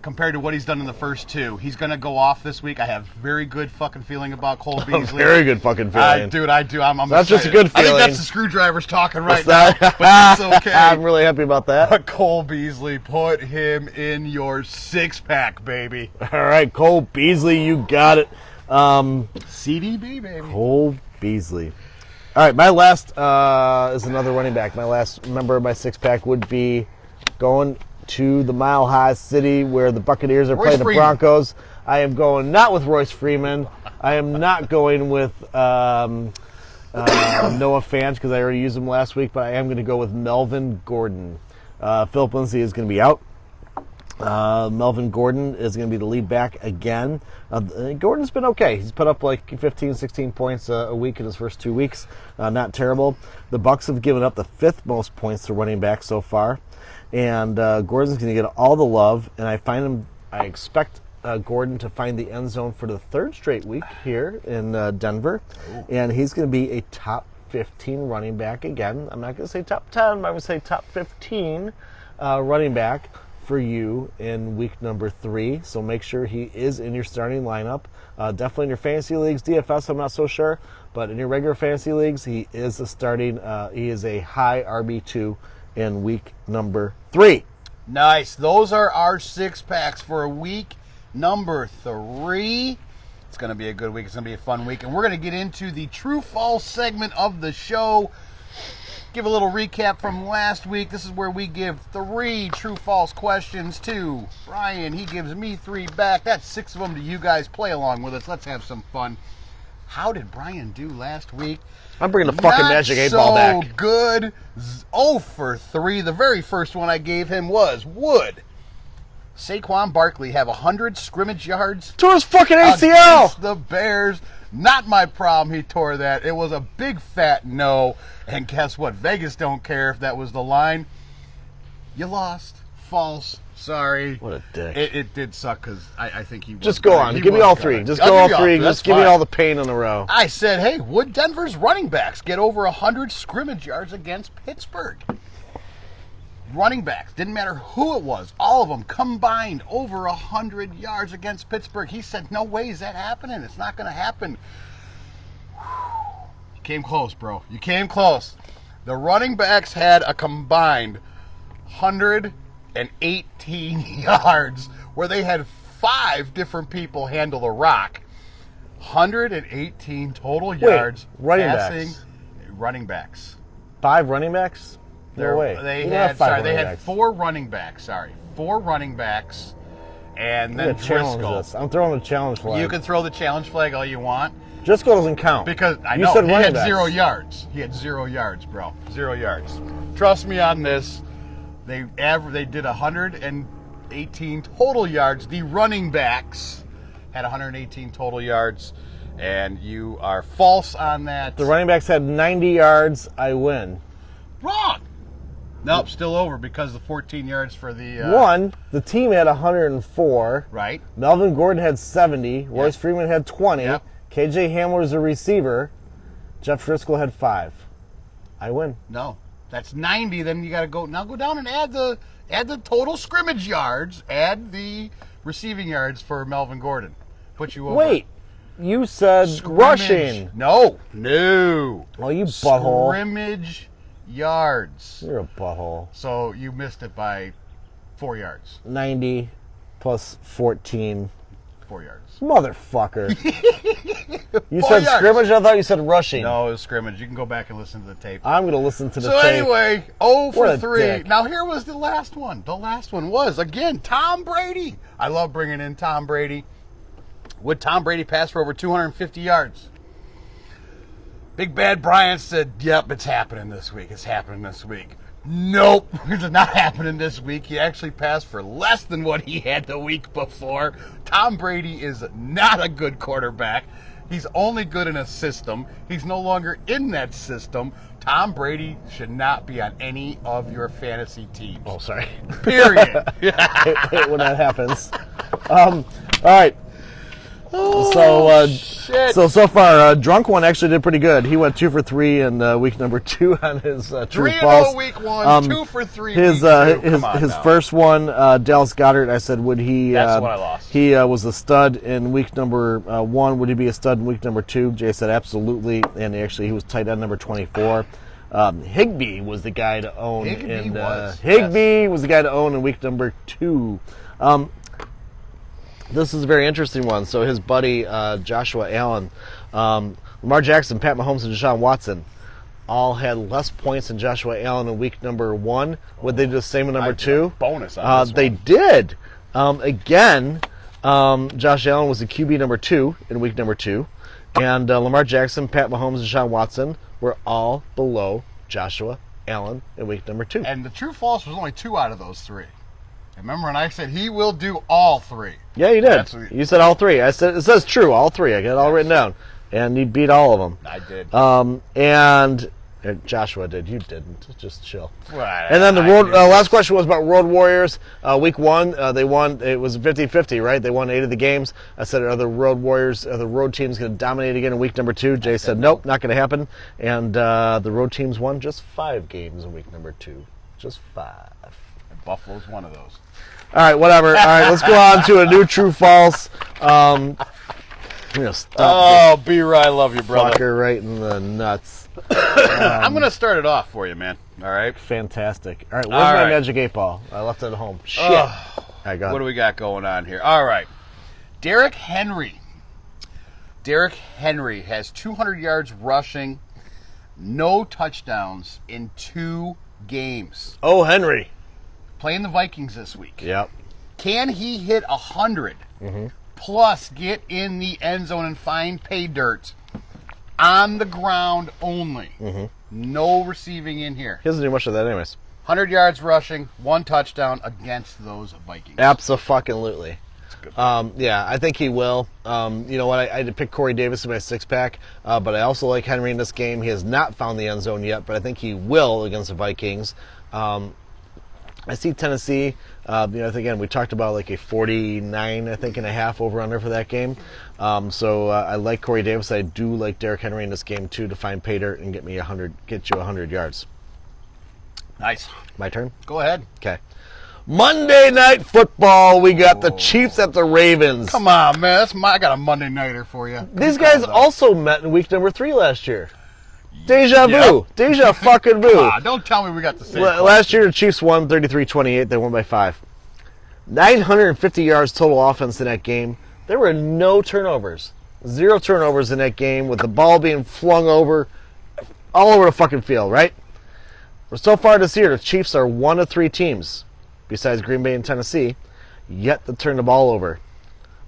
compared to what he's done in the first 2. He's going to go off this week. I have very good fucking feeling about Cole Beasley. Very good fucking feeling. Dude, I do. I'm that's excited. just a good feeling. I think that's the screwdrivers talking right now, but that's okay. I'm really happy about that. But Cole Beasley, put him in your 6-pack, baby. All right, Cole Beasley, you got it. CDB, baby. Cole Beasley. All right, my last is another running back. My last member of my 6-pack would be going to the Mile High City where the Buccaneers are playing the Broncos. I am going not with Royce Freeman. I am not going with Noah Fant because I already used him last week, but I am going to go with Melvin Gordon. Philip Lindsay is going to be out. Melvin Gordon is going to be the lead back again. Gordon's been okay. He's put up like 15, 16 points a week in his first 2 weeks. Not terrible. The Bucs have given up the 5th most points to running back so far. And Gordon's going to get all the love. And I expect Gordon to find the end zone for the 3rd straight week here in Denver. Ooh. And he's going to be a top 15 running back again. I'm not going to say top 10, but I'm going to say top 15 running back for you in week number 3. So make sure he is in your starting lineup. Definitely in your fantasy leagues. DFS, I'm not so sure. But in your regular fantasy leagues, he is he is a high RB2 in week number 3. Nice. Those are our 6-packs for week number 3. It's going to be a good week. It's going to be a fun week. And we're going to get into the true-false segment of the show. Give a little recap from last week. This is where we give 3 true-false questions to Brian. He gives me 3 back. That's 6 of them to you guys. Play along with us. Let's have some fun. How did Brian do last week? I'm bringing the fucking Magic 8 Ball back. So good. 0 for 3. The very first one I gave him was, would Saquon Barkley have 100 scrimmage yards? Tore his fucking ACL! Against the Bears. Not my problem. He tore that. It was a big fat no. And guess what? Vegas don't care if that was the line. You lost. False. Sorry. What a dick. It did suck because I think he was. Just go on. Give me all 3. Just go all 3. Just give me all the pain in a row. I said, hey, would Denver's running backs get over 100 scrimmage yards against Pittsburgh? Running backs, didn't matter who it was, all of them combined over 100 yards against Pittsburgh. He said, no way is that happening. It's not going to happen. You came close, bro. You came close. The running backs had a combined 118 yards where they had 5 different people handle the rock. 118 total yards. Running passing, backs. Running backs. 5 running backs? No way. They had 4 running backs. 4 running backs, and then Driscoll. I'm throwing the challenge flag. You can throw the challenge flag all you want. Driscoll doesn't count Because I You know said he running had backs. 0 yards. He had 0 yards, bro. 0 yards. Trust me on this. They did 118 total yards. The running backs had 118 total yards, and you are false on that. The running backs had 90 yards. I win. Wrong. Nope, still over because the 14 yards for the... One, the team had 104. Right. Melvin Gordon had 70. Royce Yep. Freeman had 20. Yep. KJ Hamler's a receiver. Jeff Driscoll had 5. I win. No, that's 90. Then you got to go down and add the total scrimmage yards. Add the receiving yards for Melvin Gordon. Put you over. Wait, you said Scrimmage. rushing. No. Well, you butthole. Scrimmage yards. You're a butthole. So you missed it by 4 yards. 90 plus 14. 4 yards. Motherfucker. You 4 said yards. scrimmage? I thought you said rushing. No, it was scrimmage. You can go back and listen to the tape. I'm going to listen to the So tape. anyway, 0 What for a 3. dick. Now here was the last one. The last one was, again, Tom Brady. I love bringing in Tom Brady. Would Tom Brady pass for over 250 yards? Big Bad Brian said, yep, it's happening this week. It's happening this week. Nope, it's not happening this week. He actually passed for less than what he had the week before. Tom Brady is not a good quarterback. He's only good in a system. He's no longer in that system. Tom Brady should not be on any of your fantasy teams. Oh, sorry. Period. Hate when that happens. All right. Shit. So far, Drunk One actually did pretty good. He went 2 for 3 in week number 2 on his true 3-0 false. week 1, 2 for 3 His week 2. Come on his now. first one, Dallas Goddard. I said, would he? That's what I lost. He was a stud in week number 1. Would he be a stud in week number 2? Jay said absolutely, and actually he was tight end number 24. Higbee was the guy to own. Higbee was the guy to own in week number 2. This is a very interesting one. So his buddy Joshua Allen, Lamar Jackson, Pat Mahomes, and Deshaun Watson all had less points than Joshua Allen in week number 1. Would they do the same in number 2? Bonus on this They one. did. Again, Josh Allen was the QB number 2 in week number 2. And Lamar Jackson, Pat Mahomes, and Deshaun Watson were all below Joshua Allen in week number 2. And the true false was only 2 out of those 3. Remember when I said he will do all 3? Yeah, you did. That's what- You said all 3. I said it says true, all 3. I got it all written down, and he beat all of them. I did. And Joshua did. You didn't. Just chill. Well, And then the I road. did. Last question was about Road Warriors. Week 1, they won. It was 50-50, right? They won 8 of the games. I said, are the Road Warriors, are the road teams going to dominate again in week number 2? Jay said, nope, not going to happen. And the road teams won just 5 games in week number 2. Just 5. Buffalo's one of those. All right, whatever. All right, let's go on to a new true false. I'm gonna stop B-Rye, I love you, this brother. fucker right in the nuts. I'm going to start it off for you, man. All right? Fantastic. All right, where's All my right. magic 8 ball? I left it at home. Shit. I got What do it. we got going on here? All right. Derrick Henry. Derrick Henry has 200 yards rushing, no touchdowns in 2 games. Oh, Henry. Playing the Vikings this week. Yep. Can he hit 100 plus get in the end zone and find pay dirt on the ground only? No receiving in here. He doesn't do much of that anyways. 100 yards rushing, 1 touchdown against those Vikings. Abso-fucking-lutely. Good. Yeah, I think he will. You know what? I had to pick Corey Davis in my 6-pack, but I also like Henry in this game. He has not found the end zone yet, but I think he will against the Vikings. I see Tennessee. Again, we talked about like a 49, I think, and a half over/under for that game. So I like Corey Davis. I do like Derrick Henry in this game too to find pay dirt and get you 100 yards. Nice. My turn. Go ahead. Okay. Monday Night Football. We got the Chiefs at the Ravens. Come on, man. I got a Monday nighter for you. These guys also met in week number 3 last year. Deja vu. Yep. Deja fucking vu. Don't tell me we got the same. Last year, the Chiefs won 33-28. They won by 5. 950 yards total offense in that game. There were no turnovers. 0 turnovers in that game with the ball being flung over all over the fucking field, right? So far this year, the Chiefs are 1 of 3 teams, besides Green Bay and Tennessee, yet to turn the ball over.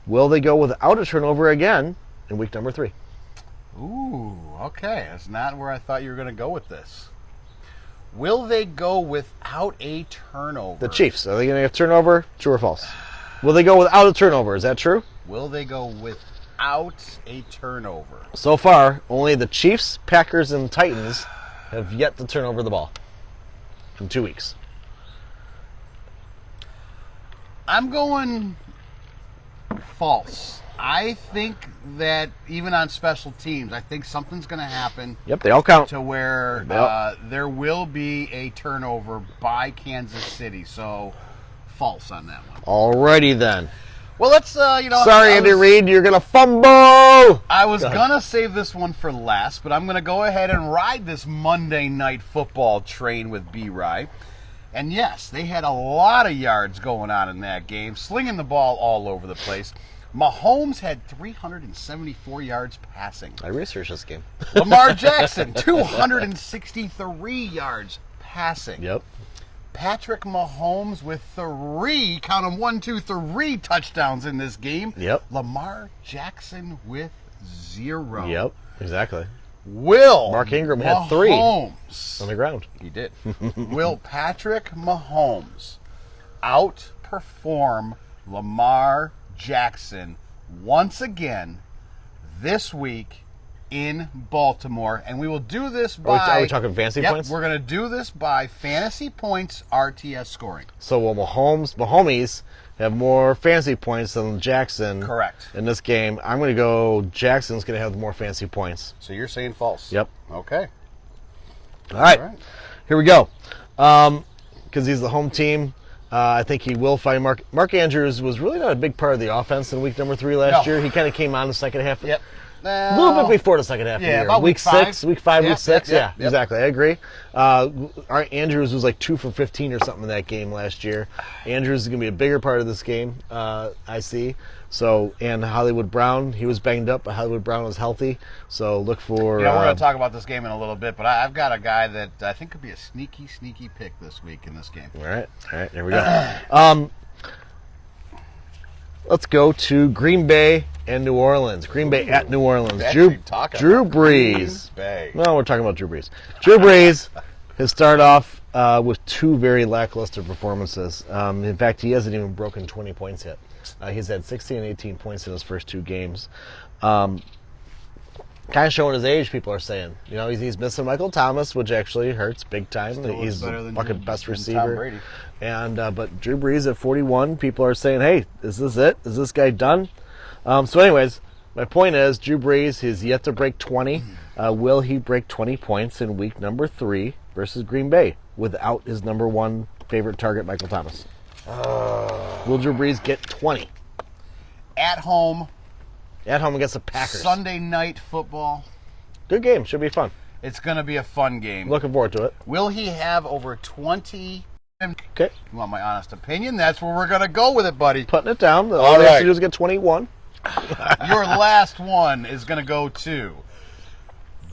Will they go without a turnover again in week number 3? Ooh, okay. That's not where I thought you were going to go with this. Will they go without a turnover? The Chiefs, are they going to get turnover? True or false? Will they go without a turnover? Is that true? Will they go without a turnover? So far, only the Chiefs, Packers, and Titans have yet to turn over the ball. in 2 weeks. I'm going false. I think that even on special teams, I think something's going to happen. Yep, they all count. To where Yep. there will be a turnover by Kansas City. So, false on that one. Alrighty then. Well, let's, Sorry, Andy Reid, you're going to fumble! I was going to save this one for last, but I'm going to go ahead and ride this Monday Night Football train with B-Rye. And yes, they had a lot of yards going on in that game, slinging the ball all over the place. Mahomes had 374 yards passing. I researched this game. Lamar Jackson, 263 yards passing. Yep. Patrick Mahomes with 3, count them, 1, 2, 3 touchdowns in this game. Yep. Lamar Jackson with 0. Yep, exactly. Will Mark Ingram had 3 Mahomes, on the ground. he did. Will Patrick Mahomes outperform Lamar Jackson once again this week in Baltimore? And we will do this by... Are we talking fantasy points? We're going to do this by fantasy points RTS scoring. So will Mahomes have more fantasy points than Jackson? Correct. In this game, I'm going to go Jackson's going to have more fantasy points. So you're saying false? Yep. Okay. All right. Here we go. Because he's the home team, I think he will find Mark Andrews was really not a big part of the offense in week number 3 last year. He kind of came on the second half. Yep. A little bit before the second half of the year. About week 6, week 5, Yep, week 6. yep, Yeah, exactly. I agree. Andrews was like 2 for 15 or something in that game last year. Andrews is going to be a bigger part of this game, I see. So, and Hollywood Brown, he was banged up, but Hollywood Brown was healthy. So look for... we're going to talk about this game in a little bit, but I've got a guy that I think could be a sneaky pick this week in this game. All right, there we go. Let's go to Green Bay and New Orleans. Green Bay at New Orleans. Drew Brees. No, we're talking about Drew Brees. Drew Brees has started off with 2 very lackluster performances. In fact, he hasn't even broken 20 points yet. He's had 16 and 18 points in his first 2 games. Kind of showing his age, people are saying. You know, he's missing Michael Thomas, which actually hurts big time. He's the fucking best receiver. And but Drew Brees at 41, people are saying, hey, is this it? Is this guy done? So anyways, my point is, Drew Brees has yet to break 20. Will he break 20 points in week number 3 versus Green Bay without his number 1 favorite target, Michael Thomas? Will Drew Brees get 20? At home Against the Packers. Sunday night football. Good game. Should be fun. It's going to be a fun game. Looking forward to it. Will he have over 20? Okay. You want my honest opinion? That's where we're going to go with it, buddy. Putting it down. All they have to do is get 21. Your last one is going to go to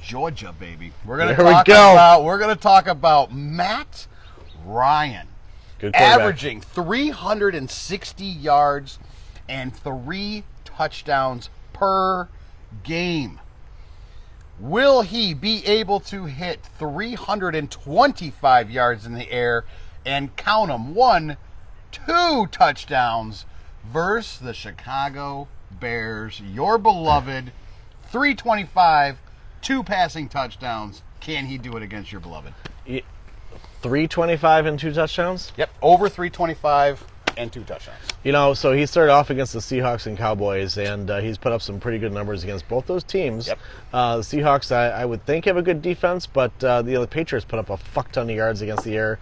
Georgia, baby. We're going to talk about Matt Ryan. Good quarterback. Averaging 360 yards and 3 touchdowns per game. Will he be able to hit 325 yards in the air and count them 1, 2 touchdowns versus the Chicago Bears, your beloved? 325, 2 passing touchdowns. Can he do it against your beloved? 325 and 2 touchdowns? Yep, over 325 and 2 touchdowns. You know, so he started off against the Seahawks and Cowboys, and he's put up some pretty good numbers against both those teams. Yep. The Seahawks, I would think, have a good defense, but the Patriots put up a fuck ton of yards against the air,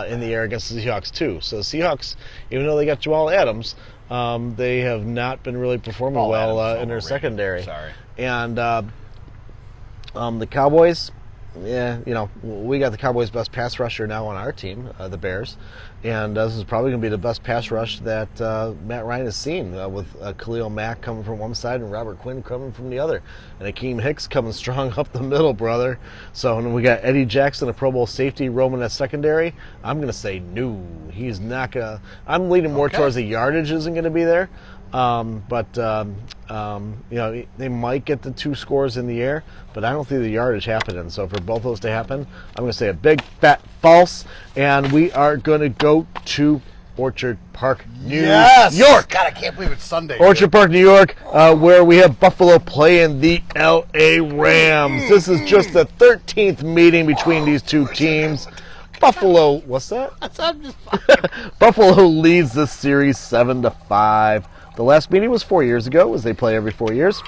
in the air against the Seahawks too. So the Seahawks, even though they got Jamal Adams, they have not been really performing well in their secondary. Sorry. And the Cowboys, yeah, you know, we got the Cowboys' best pass rusher now on our team, the Bears, and this is probably going to be the best pass rush that Matt Ryan has seen, with Khalil Mack coming from one side and Robert Quinn coming from the other, and Akeem Hicks coming strong up the middle, brother. So and we got Eddie Jackson, a Pro Bowl safety, roaming at secondary. I'm going to say no, he's not going to. I'm leaning more towards the yardage isn't going to be there. But you know, they might get the 2 scores in the air, but I don't see the yardage happening. So for both those to happen, I'm going to say a big fat false, and we are going to go to Orchard Park, New York. God, I can't believe it's Sunday. Orchard Park, New York, where we have Buffalo playing the L.A. Rams. This is just the 13th meeting between these 2 teams. Buffalo. What's that? I'm just fucking. Buffalo leads this series 7-5. The last meeting was 4 years ago, as they play every 4 years.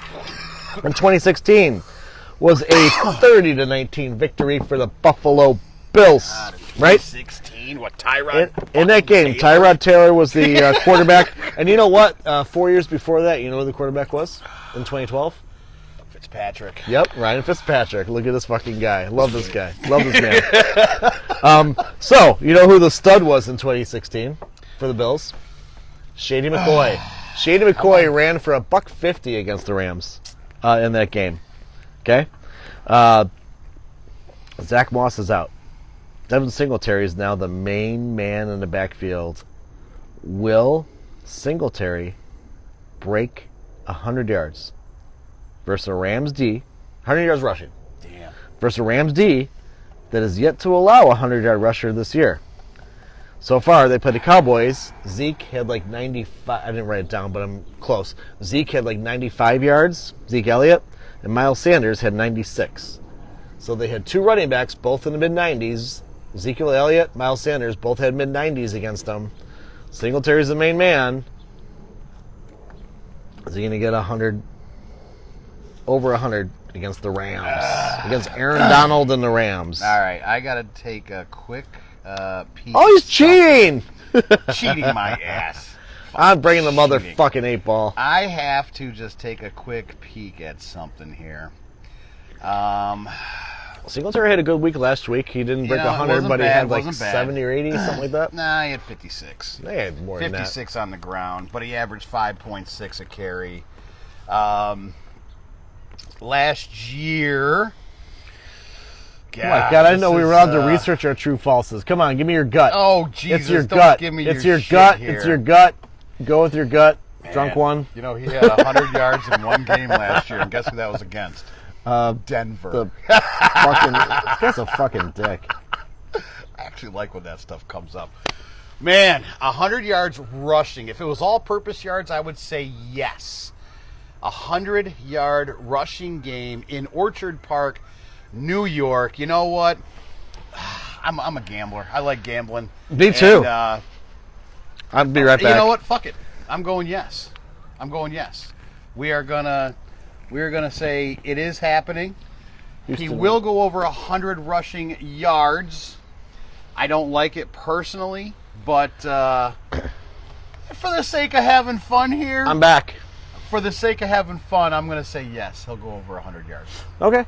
In 2016 was a 30-19 victory for the Buffalo Bills. Right? 16. What Tyrod? In that game, Tyrod Taylor was the quarterback. And you know what? 4 years before that, you know who the quarterback was in 2012? Fitzpatrick. Yep, Ryan Fitzpatrick. Look at this fucking guy. Love this guy. Love this man. So, you know who the stud was in 2016 for the Bills? Shady McCoy. Shady McCoy ran for $150 against the Rams in that game. Okay? Zach Moss is out. Devin Singletary is now the main man in the backfield. Will Singletary break 100 yards versus a Rams D, 100 yards rushing, Damn. versus a Rams D that is yet to allow a 100-yard rusher this year? So far, they played the Cowboys. Zeke had like 95. I didn't write it down, but I'm close. Zeke had like 95 yards, Zeke Elliott, and Miles Sanders had 96. So they had two running backs, both in the mid-90s. Ezekiel Elliott, Miles Sanders, both had mid-90s against them. Singletary's the main man. Is he going to get 100, over 100 against the Rams? Against Aaron Donald and the Rams. All right, I got to take a quick peek. Oh, he's cheating! Cheating my ass. I'm bringing the Cheating. motherfucking 8-ball. I have to just take a quick peek at something here. Singletary had a good week last week. He didn't break 100, but he had like 70 or 80, something like that. Nah, he had 56. They had more than that. 56 on the ground, but he averaged 5.6 a carry. Last year... Oh my God, I didn't know we were allowed to research our true falses. Come on, give me your gut. Oh, Jesus, it's your don't gut. give me it's your your gut. shit It's here. your gut. Go with your gut. Man, Drunk one. You know, he had 100 yards in one game last year, and guess who that was against? Denver. The fucking, this guy's a fucking dick. I actually like when that stuff comes up. Man, 100 yards rushing. If it was all-purpose yards, I would say yes. 100-yard rushing game in Orchard Park, New York. You know what? I'm a gambler. I like gambling. Me too. And, I'll be right back. you know what? Fuck it. I'm going yes. We are gonna say it is happening. Houston. He will go over 100 rushing yards. I don't like it personally, but for the sake of having fun here, I'm back. for the sake of having fun, I'm going to say yes. He'll go over 100 yards. Okay.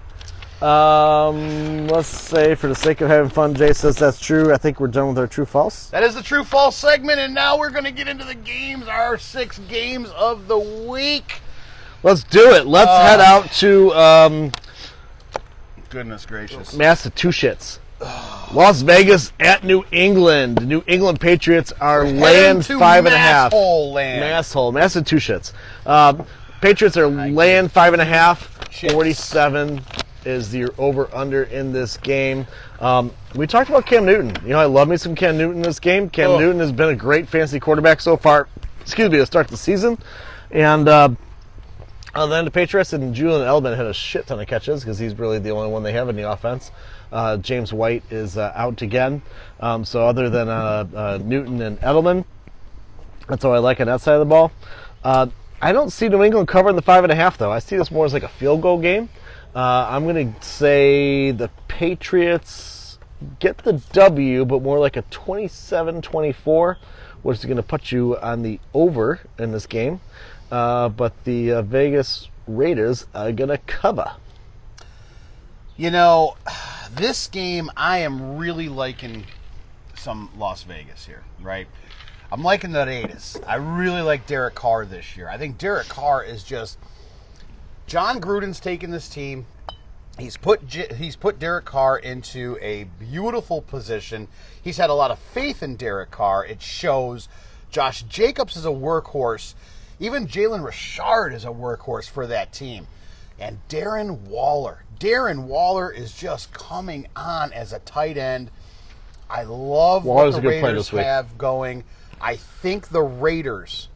Let's say for the sake of having fun, Jay says that's true. I think we're done with our true false. That is the true false segment, and now we're going to get into the games, our 6 games of the week. Let's do it. Let's head out to Goodness gracious. Massachusetts. Las Vegas at New England. New England Patriots are laying 5.5. Masshole land. Masshole, Massachusetts. Patriots are laying 5.5. 47 is the over/under in this game. We talked about Cam Newton. You know, I love me some Cam Newton in this game. Cam Newton has been a great fantasy quarterback so far. To start the season, and then the Patriots and Julian Edelman had a shit ton of catches because he's really the only one they have in the offense. James White is out again. So other than Newton and Edelman, that's all I like on that side of the ball. I don't see New England covering the 5.5 though. I see this more as like a field goal game. I'm going to say the Patriots get the W, but more like a 27-24, which is going to put you on the over in this game. But the Vegas Raiders are going to cover. You know, this game, I am really liking some Las Vegas here, right? I'm liking the Raiders. I really like Derek Carr this year. I think Derek Carr is just... John Gruden's taken this team. He's put Derek Carr into a beautiful position. He's had a lot of faith in Derek Carr. It shows. Josh Jacobs is a workhorse. Even Jalen Richard is a workhorse for that team. And Darren Waller. Darren Waller is just coming on as a tight end. I love Waller's what the Raiders have going. I think the Raiders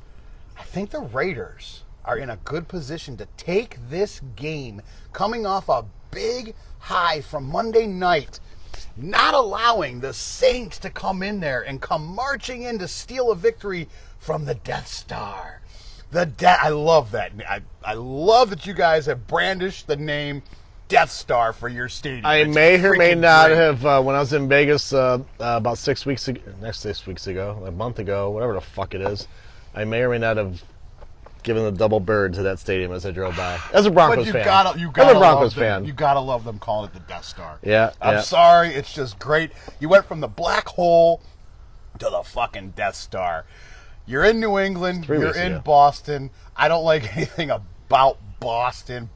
are in a good position to take this game coming off a big high from Monday night not allowing the Saints to come in there and come marching in to steal a victory from the Death Star. I love that. I love that you guys have brandished the name Death Star for your stadium. I may or may not have, when I was in Vegas about 6 weeks ago, a month ago, whatever the fuck it is, I may or may not have given the double bird to that stadium as I drove by. As a Broncos fan. As a Broncos fan. You gotta love them calling it the Death Star. Yeah. I'm sorry, it's just great. You went from the black hole to the fucking Death Star. You're in New England. You're in Boston. I don't like anything about Boston.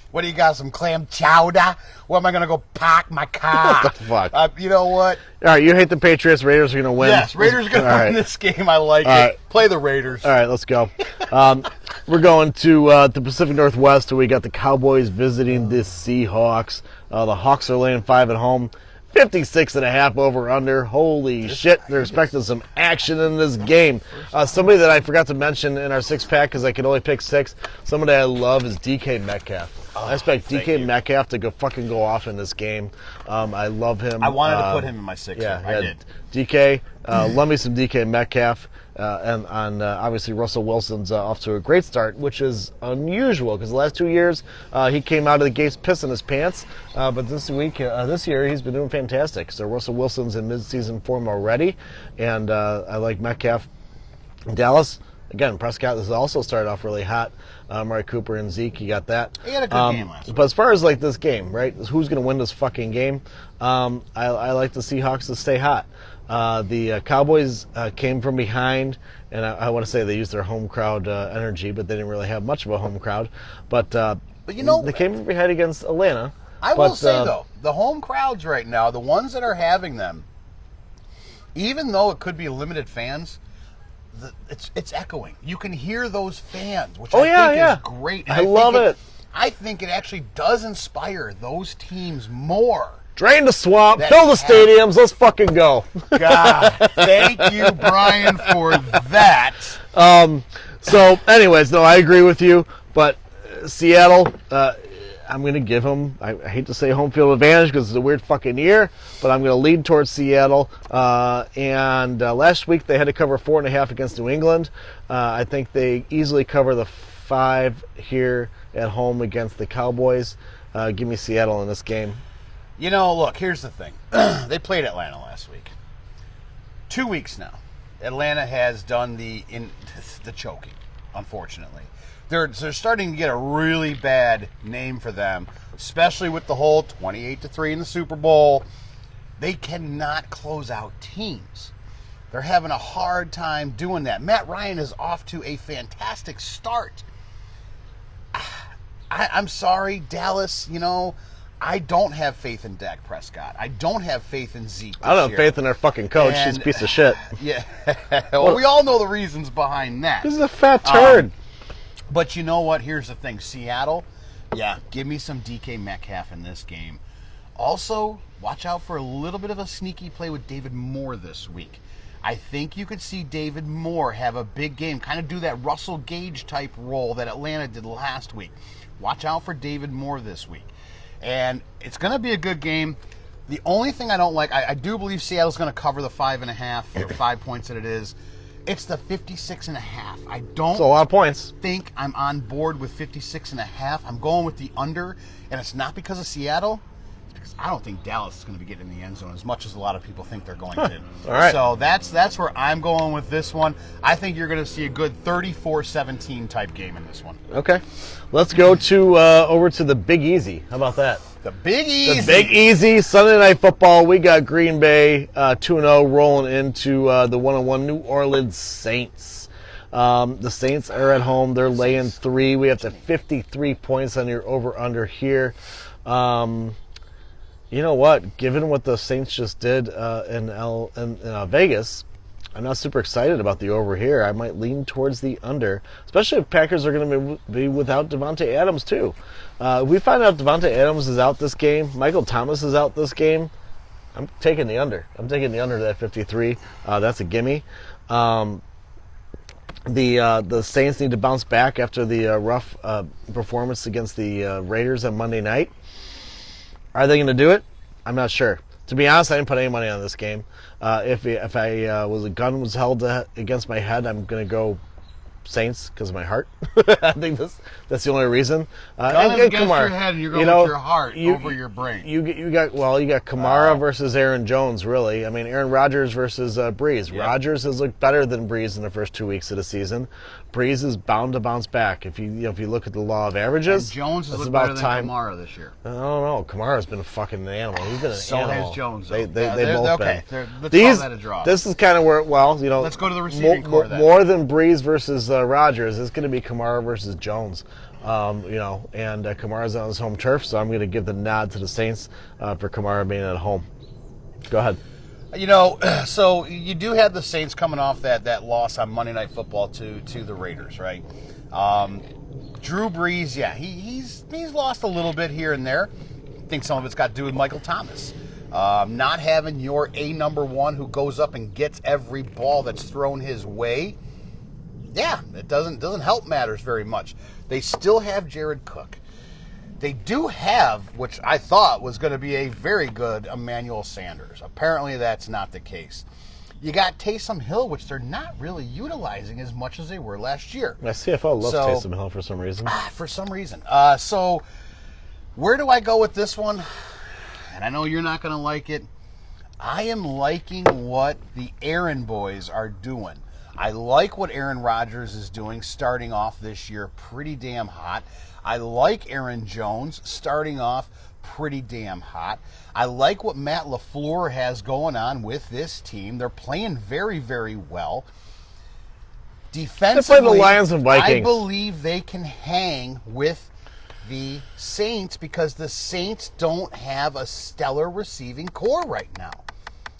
What do you got? Some clam chowder? Where am I going to go park my car? What the fuck? You know what? All right, you hate the Patriots. Raiders are going to win. Yes, Raiders are going to win this game. I like it. Play the Raiders. All right, let's go. We're going to the Pacific Northwest. We got the Cowboys visiting the Seahawks. The Hawks are laying 5 at home. 56.5 over under. Holy shit, they're expecting some action in this game. Somebody that I forgot to mention in our 6-pack because I could only pick 6, somebody I love is DK Metcalf. I expect DK Metcalf to go off in this game. I love him. I wanted to put him in my 6. Yeah, I did. DK, love me some DK Metcalf. And obviously Russell Wilson's off to a great start, which is unusual because the last 2 years he came out of the gates pissing his pants. But this year he's been doing fantastic. So Russell Wilson's in mid-season form already, and I like Metcalf. Dallas, again, Prescott has also started off really hot. Amari Cooper and Zeke, you got that. He had a good game last week. But as far as like this game, right, who's going to win this fucking game? I like the Seahawks to stay hot. The Cowboys came from behind, and I want to say they used their home crowd energy, but they didn't really have much of a home crowd. But you know, they came from behind against Atlanta. I will say, though, the home crowds right now, the ones that are having them, even though it could be limited fans, it's echoing. You can hear those fans, which I think is great. I love it. I think it actually does inspire those teams more. Drain the swamp, fill the stadiums, let's fucking go. God, thank you, Brian, for that. So, anyways, no, I agree with you, but Seattle, I'm going to give them, I hate to say home field advantage because it's a weird fucking year, but I'm going to lean towards Seattle. And last week they had to cover 4.5 against New England. I think they easily cover the 5 here at home against the Cowboys. Give me Seattle in this game. You know, look, here's the thing. They played Atlanta last week. 2 weeks now. Atlanta has done the choking, unfortunately. They're starting to get a really bad name for them, especially with the whole 28-3 in the Super Bowl. They cannot close out teams. They're having a hard time doing that. Matt Ryan is off to a fantastic start. I'm sorry, Dallas, you know, I don't have faith in Dak Prescott. I don't have faith in Zeke. I don't have faith in our fucking coach. He's a piece of shit. Yeah. Well, we all know the reasons behind that. This is a fat turd. But you know what? Here's the thing. Seattle, give me some DK Metcalf in this game. Also, watch out for a little bit of a sneaky play with David Moore this week. I think you could see David Moore have a big game, kind of do that Russell Gage type role that Atlanta did last week. Watch out for David Moore this week. And it's going to be a good game. The only thing I don't like, I do believe Seattle's going to cover the 5.5 or 5 points that it is. It's the 56.5. I don't It's a lot of points. think I'm on board with 56.5. I'm going with the under, and it's not because of Seattle. It's because I don't think Dallas is going to be getting in the end zone as much as a lot of people think they're going to. All right. So that's where I'm going with this one. I think you're going to see a good 34-17 type game in this one. Okay. Let's go to over to the Big Easy. How about that? The Big Easy. The Big Easy, Sunday Night Football. We got Green Bay 2-0 rolling into the 1-1 New Orleans Saints. The Saints are at home. They're laying 3. We have to 53 points on your over-under here. You know what? Given what the Saints just did in Vegas, I'm not super excited about the over here. I might lean towards the under, especially if Packers are going to be without Devontae Adams too. If we find out Devontae Adams is out this game, Michael Thomas is out this game, I'm taking the under. I'm taking the under to that 53. That's a gimme. The Saints need to bounce back after the rough performance against the Raiders on Monday night. Are they going to do it? I'm not sure. To be honest, I didn't put any money on this game. If I was a gun was held against my head, I'm going to go Saints because of my heart. I think that's the only reason. Gun and is against Kamara, your head, and you're going with your heart over your brain. You got Kamara versus Aaron Jones. Really, I mean Aaron Rodgers versus Breeze. Yep. Rodgers has looked better than Breeze in the first 2 weeks of the season. Breeze is bound to bounce back. If you look at the law of averages, And Jones has it's looked about better than time. Kamara this year. I don't know. Kamara's been a fucking animal. He's been an So animal. has Jones, though. They Yeah, both okay. been. Let's These, call that a draw. This is kind of where, Let's go to the receiving core then. More than Breeze versus Rodgers, it's going to be Kamara versus Jones. And Kamara's on his home turf, so I'm going to give the nod to the Saints for Kamara being at home. Go ahead. So you do have the Saints coming off that loss on Monday Night Football to the Raiders, right? Drew Brees, yeah, he's lost a little bit here and there. I think some of it's got to do with Michael Thomas. Not having your number one who goes up and gets every ball that's thrown his way. Yeah, it doesn't help matters very much. They still have Jared Cook. They do have, which I thought was going to be a very good Emmanuel Sanders. Apparently that's not the case. You got Taysom Hill, which they're not really utilizing as much as they were last year. My CFO loves Taysom Hill for some reason. For some reason. So where do I go with this one? And I know you're not going to like it. I am liking what the Aaron boys are doing. I like what Aaron Rodgers is doing, starting off this year pretty damn hot. I like Aaron Jones starting off pretty damn hot. I like what Matt LaFleur has going on with this team. They're playing very, very well. Defensively, they play the Lions and Vikings. I believe they can hang with the Saints because the Saints don't have a stellar receiving core right now.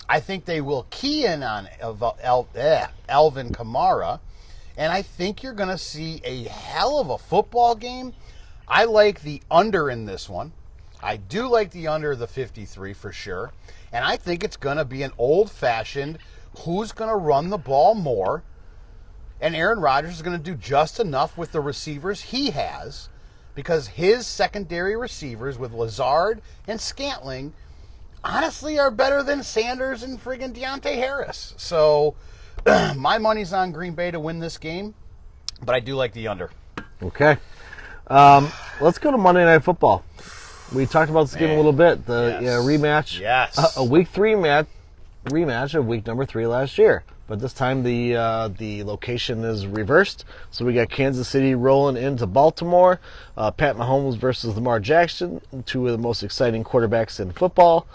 I think they will key in on Alvin Kamara, and I think you're going to see a hell of a football game. I like the under in this one. I do like the under the 53 for sure, and I think it's going to be an old-fashioned who's going to run the ball more, and Aaron Rodgers is going to do just enough with the receivers he has because his secondary receivers with Lazard and Scantling honestly are better than Sanders and friggin' Deontay Harris. So my money's on Green Bay to win this game, but I do like the under. Okay. Let's go to Monday Night Football. We talked about this game a little bit. The rematch. Yes. A week 3 rematch of week number 3 last year. But this time the location is reversed. So we got Kansas City rolling into Baltimore. Pat Mahomes versus Lamar Jackson, two of the most exciting quarterbacks in football.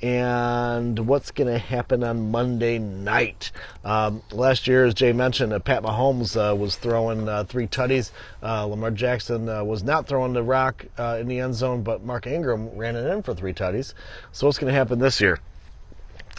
And what's going to happen on Monday night? Last year, as Jay mentioned, Pat Mahomes was throwing 3 tutties. Lamar Jackson was not throwing the rock in the end zone, but Mark Ingram ran it in for 3 tutties. So what's going to happen this year?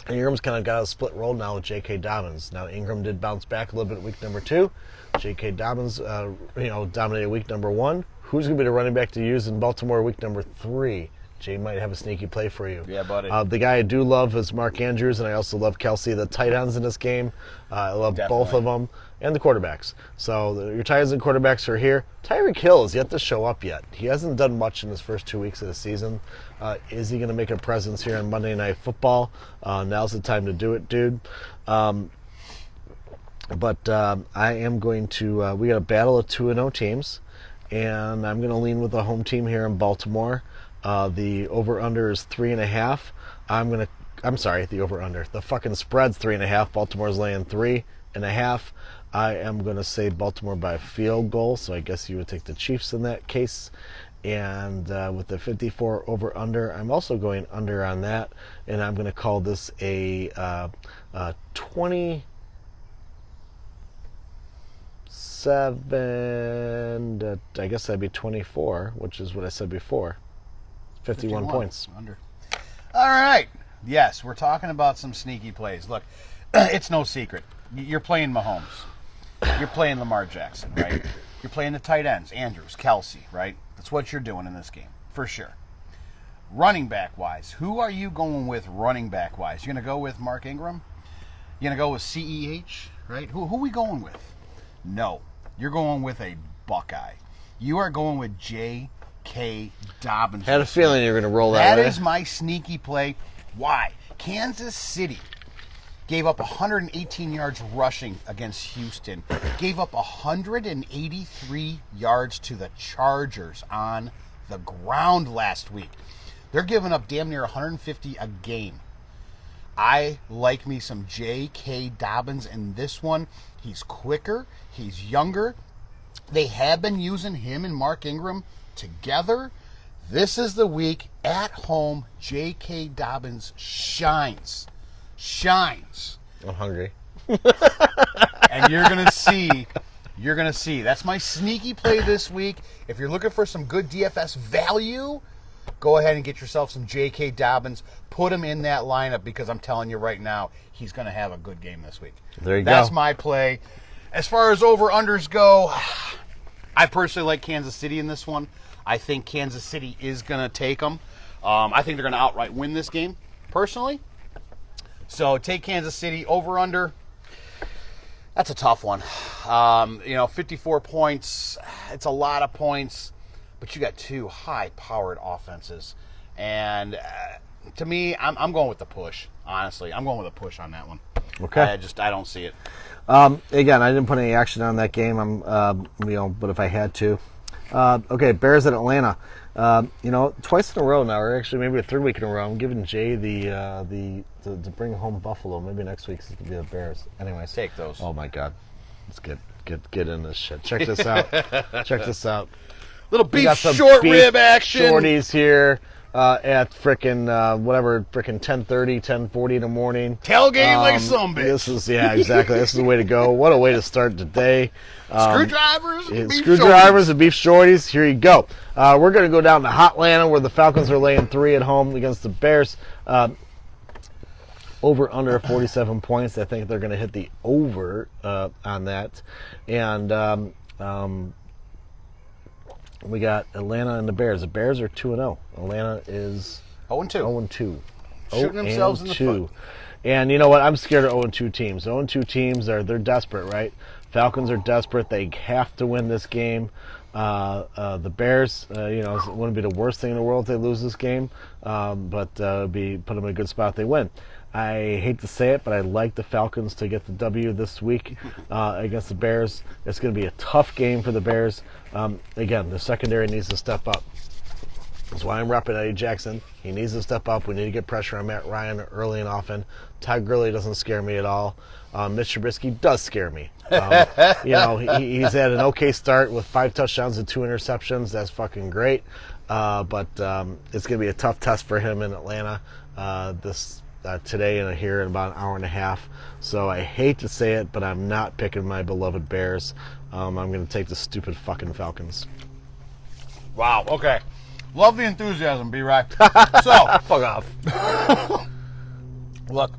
Ingram's kind of got a split role now with J.K. Dobbins. Now, Ingram did bounce back a little bit week number 2. J.K. Dobbins, dominated week number 1. Who's going to be the running back to use in Baltimore week number 3? Jay might have a sneaky play for you. Yeah, buddy. The guy I do love is Mark Andrews, and I also love Kelsey. The tight ends in this game, I love both of them, and the quarterbacks. So your tight ends and quarterbacks are here. Tyreek Hill is yet to show up yet. He hasn't done much in his first 2 weeks of the season. Is he going to make a presence here on Monday Night Football? Now's the time to do it, dude. But I am going to. We got a battle of 2-0 teams, and I'm going to lean with the home team here in Baltimore. The over/under is 3.5. I'm sorry, the over/under. The fucking spread's 3.5. Baltimore's laying 3.5. I am going to say Baltimore by a field goal, so I guess you would take the Chiefs in that case. And with the 54 over/under, I'm also going under on that, and I'm going to call this a 27. I guess that'd be 24, which is what I said before. 51 points. Under. All right. Yes, we're talking about some sneaky plays. Look, it's no secret. You're playing Mahomes. You're playing Lamar Jackson, right? You're playing the tight ends, Andrews, Kelsey, right? That's what you're doing in this game, for sure. Running back-wise, who are you going with running back-wise? You're going to go with Mark Ingram? You're going to go with CEH, right? Who are we going with? No. You're going with a Buckeye. You are going with J.K. J.K. Dobbins. Had a feeling you were going to roll that. That is my sneaky play. Why? Kansas City gave up 118 yards rushing against Houston. Gave up 183 yards to the Chargers on the ground last week. They're giving up damn near 150 a game. I like me some J.K. Dobbins in this one. He's quicker. He's younger. They have been using him and Mark Ingram together. This is the week at home. J.K. Dobbins shines. I'm hungry. And you're going to see. You're going to see. That's my sneaky play this week. If you're looking for some good DFS value, go ahead and get yourself some J.K. Dobbins. Put him in that lineup because I'm telling you right now, he's going to have a good game this week. There you go. That's my play. As far as over-unders go, I personally like Kansas City in this one. I think Kansas City is going to take them. I think they're going to outright win this game, personally. So take Kansas City over-under. That's a tough one. 54 points. It's a lot of points, but you got two high-powered offenses. And to me, I'm going with the push, honestly. I'm going with a push on that one. Okay. I don't see it. Again, I didn't put any action on that game. But if I had to, okay, Bears at Atlanta. Twice in a row now, or actually maybe a third week in a row. I'm giving Jay to bring home Buffalo. Maybe next week's going to be the Bears. Anyways, Take those. Oh my God, let's get in this shit. Check this out. Check this out. Little We beef got some short beef rib action. Shorties here. At frickin' 10:30, 10:40 in the morning. Tailgate like some bitch. This is exactly. This is the way to go. What a way to start the day. Screwdrivers and beef Screwdrivers and beef shorties. Here you go. We're going to go down to Hotlanta where the Falcons are laying 3 at home against the Bears. Over under 47 points. I think they're going to hit the over on that. And we got Atlanta and the Bears. The Bears are 2-0. Atlanta is 0-2. 0-2. Shooting themselves in the foot. And you know what? I'm scared of 0-2 teams. 0-2 teams they're desperate, right? Falcons are desperate. They have to win this game. The Bears, it wouldn't be the worst thing in the world if they lose this game, but it'd put them in a good spot if they win. I hate to say it, but I like the Falcons to get the W this week against the Bears. It's going to be a tough game for the Bears. Again, the secondary needs to step up. That's why I'm repping Eddie Jackson. He needs to step up. We need to get pressure on Matt Ryan early and often. Todd Gurley doesn't scare me at all. Mitch Trubisky does scare me. He's had an okay start with 5 touchdowns and 2 interceptions. That's fucking great. But it's going to be a tough test for him in Atlanta today and here in about an hour and a half. So I hate to say it, but I'm not picking my beloved Bears. I'm going to take the stupid fucking Falcons. Wow, okay. Love the enthusiasm, B-Right. So, fuck off. Look,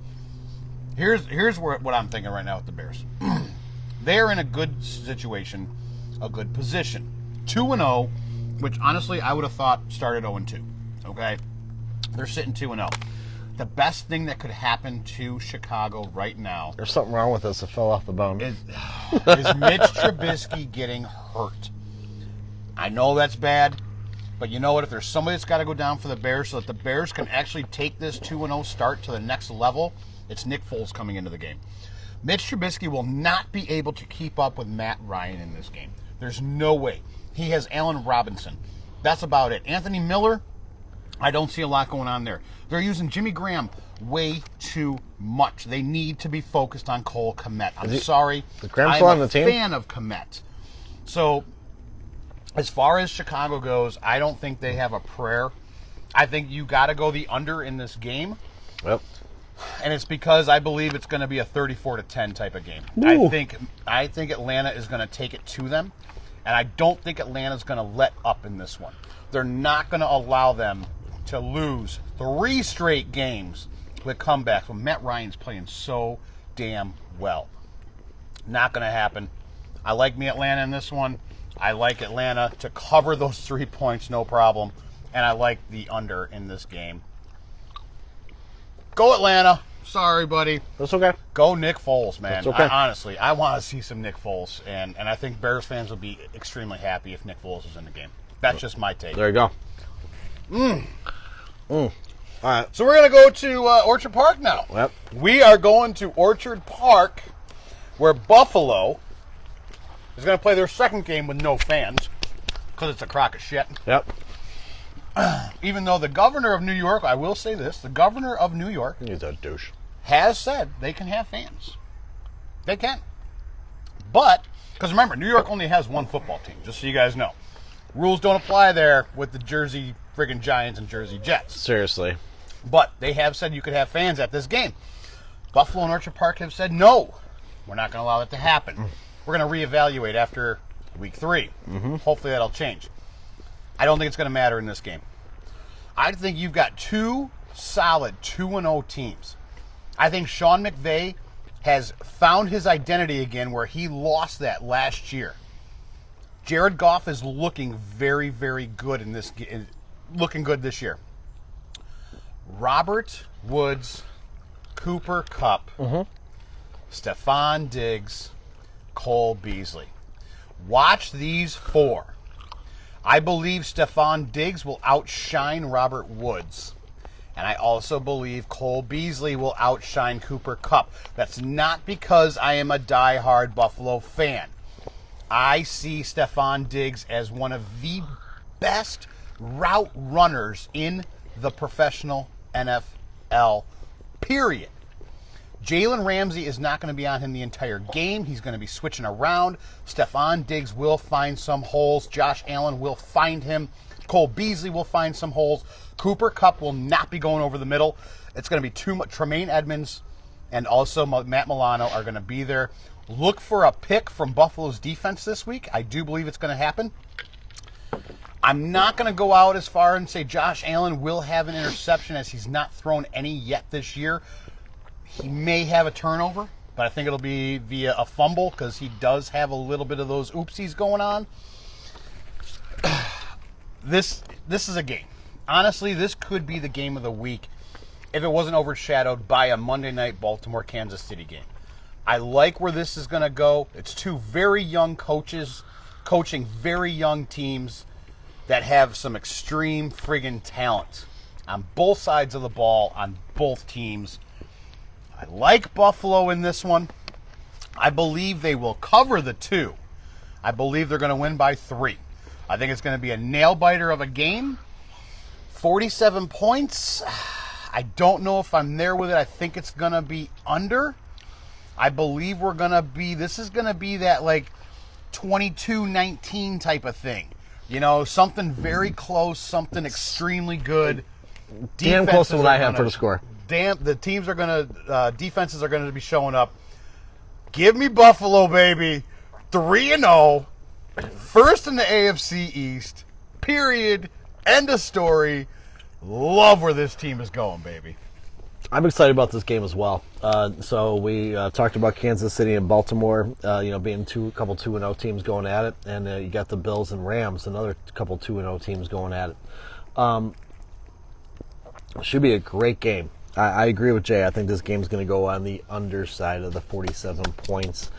here's what I'm thinking right now with the Bears. They're in a good situation, a good position. 2-0, which honestly I would have thought started 0-2. Okay? They're sitting 2-0. The best thing that could happen to Chicago right now There's something wrong with us. It fell off the bone. is Mitch Trubisky getting hurt. I know that's bad, but you know what? If there's somebody that's got to go down for the Bears so that the Bears can actually take this 2-0 start to the next level, it's Nick Foles coming into the game. Mitch Trubisky will not be able to keep up with Matt Ryan in this game. There's no way. He has Allen Robinson. That's about it. Anthony Miller, I don't see a lot going on there. They're using Jimmy Graham way too much. They need to be focused on Cole Kmet. I'm sorry. Is Graham still on the team? I'm a fan of Kmet. So, as far as Chicago goes, I don't think they have a prayer. I think you got to go the under in this game. Yep. And it's because I believe it's going to be a 34-10 type of game. Ooh. I think Atlanta is going to take it to them, and I don't think Atlanta's going to let up in this one. They're not going to allow them to lose 3 straight games with comebacks when Matt Ryan's playing so damn well. Not going to happen. I like me Atlanta in this one. I like Atlanta to cover those 3 points, no problem. And I like the under in this game. Go Atlanta. Sorry, buddy. That's okay. Go Nick Foles, man. That's okay. Honestly, I want to see some Nick Foles. And I think Bears fans will be extremely happy if Nick Foles is in the game. That's just my take. There you go. All right. So we're going to go to Orchard Park now. Yep. We are going to Orchard Park, where Buffalo is going to play their second game with no fans, because it's a crock of shit. Yep. Even though the governor of New York, I will say this, the governor of New York He's a douche. has said they can have fans. They can. But, because remember, New York only has one football team, just so you guys know. Rules don't apply there with the Jersey friggin' Giants and Jersey Jets. Seriously. But they have said you could have fans at this game. Buffalo and Orchard Park have said, no, we're not going to allow that to happen. We're going to reevaluate after week 3. Hopefully that'll change. I don't think it's going to matter in this game. I think you've got two solid 2-0 teams. I think Sean McVay has found his identity again where he lost that last year. Jared Goff is looking very, very good in this, looking good this year. Robert Woods, Cooper Kupp, Stephon Diggs, Cole Beasley. Watch these 4. I believe Stephon Diggs will outshine Robert Woods. And I also believe Cole Beasley will outshine Cooper Kupp. That's not because I am a diehard Buffalo fan. I see Stephon Diggs as one of the best route runners in the professional NFL, period. Jalen Ramsey is not going to be on him the entire game. He's going to be switching around. Stephon Diggs will find some holes. Josh Allen will find him. Cole Beasley will find some holes. Cooper Kupp will not be going over the middle. It's going to be too much. Tremaine Edmonds and also Matt Milano are going to be there. Look for a pick from Buffalo's defense this week. I do believe it's going to happen. I'm not going to go out as far and say Josh Allen will have an interception, as he's not thrown any yet this year. He may have a turnover, but I think it'll be via a fumble because he does have a little bit of those oopsies going on. This is a game. Honestly, this could be the game of the week if it wasn't overshadowed by a Monday night Baltimore-Kansas City game. I like where this is going to go. It's two very young coaches coaching very young teams that have some extreme friggin' talent on both sides of the ball on both teams. I like Buffalo in this one. I believe they will cover the 2. I believe they're going to win by 3. I think it's going to be a nail-biter of a game. 47 points. I don't know if I'm there with it. I think it's going to be under. I believe we're going to be, this is going to be that like 22-19 type of thing. You know, something very close, something extremely good. Damn close to what I have for the score. The teams are going to, defenses are going to be showing up. Give me Buffalo, baby. 3-0. First in the AFC East. Period. End of story. Love where this team is going, baby. I'm excited about this game as well. So we talked about Kansas City and Baltimore, being a couple 2-0 teams going at it, and you got the Bills and Rams, another couple 2-0 teams going at it. Should be a great game. I agree with Jay. I think this game's going to go on the underside of the 47 points.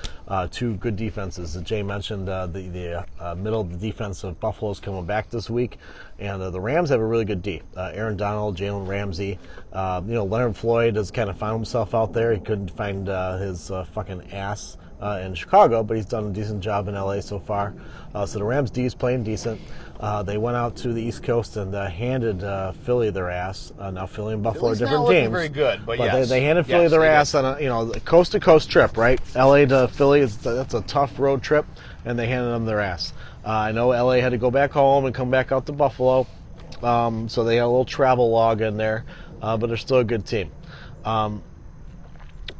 Two good defenses. Jay mentioned the middle of the defense of Buffalo's coming back this week, and the Rams have a really good D. Aaron Donald, Jalen Ramsey. Leonard Floyd has kind of found himself out there. He couldn't find his fucking ass in Chicago, but he's done a decent job in LA so far. So the Rams D is playing decent. They went out to the East Coast and handed Philly their ass. Now Philly and Buffalo Philly's are different not looking teams. very good, but yes, yes. they handed Philly their ass on a coast to coast trip, right? LA to Philly that's a tough road trip, and they handed them their ass. I know LA had to go back home and come back out to Buffalo, so they had a little travel log in there, but they're still a good team.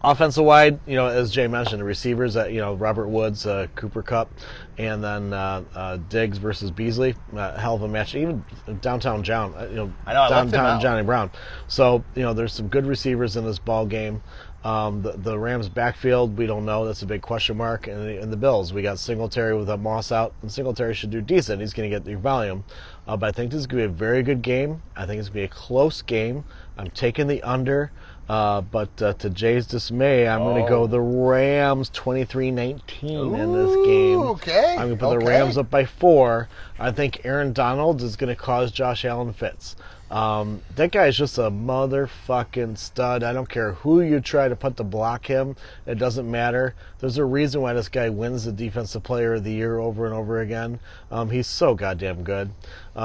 Offensive wide, as Jay mentioned, the receivers, Robert Woods, Cooper Kupp, and then Diggs versus Beasley, hell of a match. Even downtown John, I left him downtown out. Johnny Brown. So there's some good receivers in this ball game. The Rams backfield, we don't know. That's a big question mark. And the Bills, we got Singletary with Moss out, and Singletary should do decent. He's going to get the volume. But I think this is going to be a very good game. I think it's going to be a close game. I'm taking the under. But to Jay's dismay, I'm going to go the Rams 23-19 in this game. Okay. I'm going to put the Rams up by 4. I think Aaron Donald is going to cause Josh Allen fits. That guy is just a motherfucking stud. I don't care who you try to put to block him. It doesn't matter. There's a reason why this guy wins the Defensive Player of the Year over and over again. He's so goddamn good.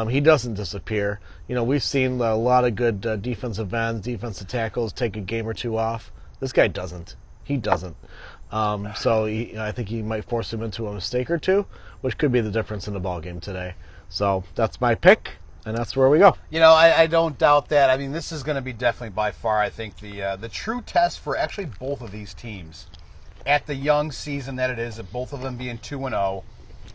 He doesn't disappear. You know, we've seen a lot of good defensive ends, defensive tackles take a game or two off. This guy doesn't. He doesn't. So I think he might force him into a mistake or two, which could be the difference in the ball game today. So that's my pick. And that's where we go. You know, I don't doubt that. I mean, this is going to be definitely by far, I think, the true test for actually both of these teams. At the young season that it is, of both of them being 2-0,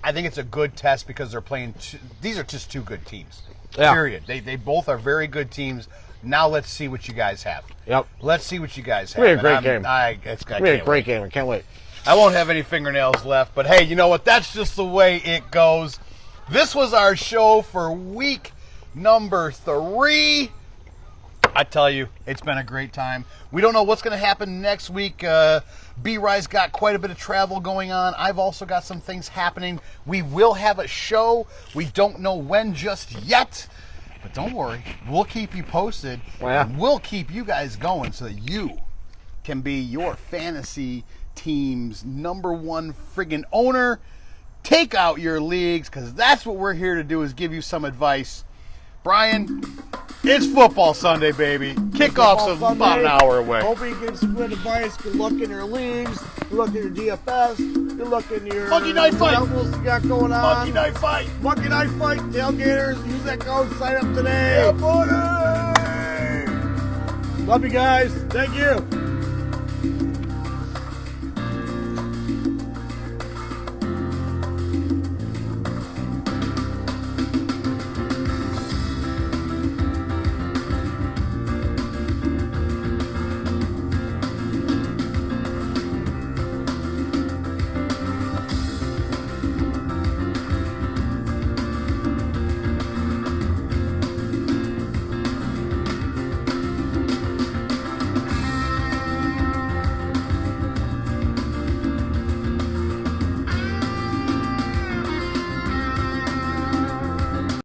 I think it's a good test because they're playing. These are just two good teams. Yeah. Period. They both are very good teams. Now let's see what you guys have. Yep. Let's see what you guys have. It's going to be a great game. It's going to be a great game. I can't wait. I won't have any fingernails left, but hey, you know what? That's just the way it goes. This was our show for week number 3. I tell you, it's been a great time. We don't know what's going to happen next week. B-Rise got quite a bit of travel going on. I've also got some things happening. We will have a show. We don't know when just yet. But don't worry. We'll keep you posted. Yeah. We'll keep you guys going so that you can be your fantasy team's #1 friggin' owner. Take out your leagues, because that's what we're here to do, is give you some advice. Brian, it's football Sunday, baby. Kickoff's about an hour away. Hope you get some good advice. Good luck in your leagues. Good luck in your DFS. Good luck in your Monkey Knife Fight. levels you got going on. Monkey Knife Fight. Monkey Knife Fight. Tailgaters. Use that code. Sign up today. Yeah, buddy. Love you guys. Thank you.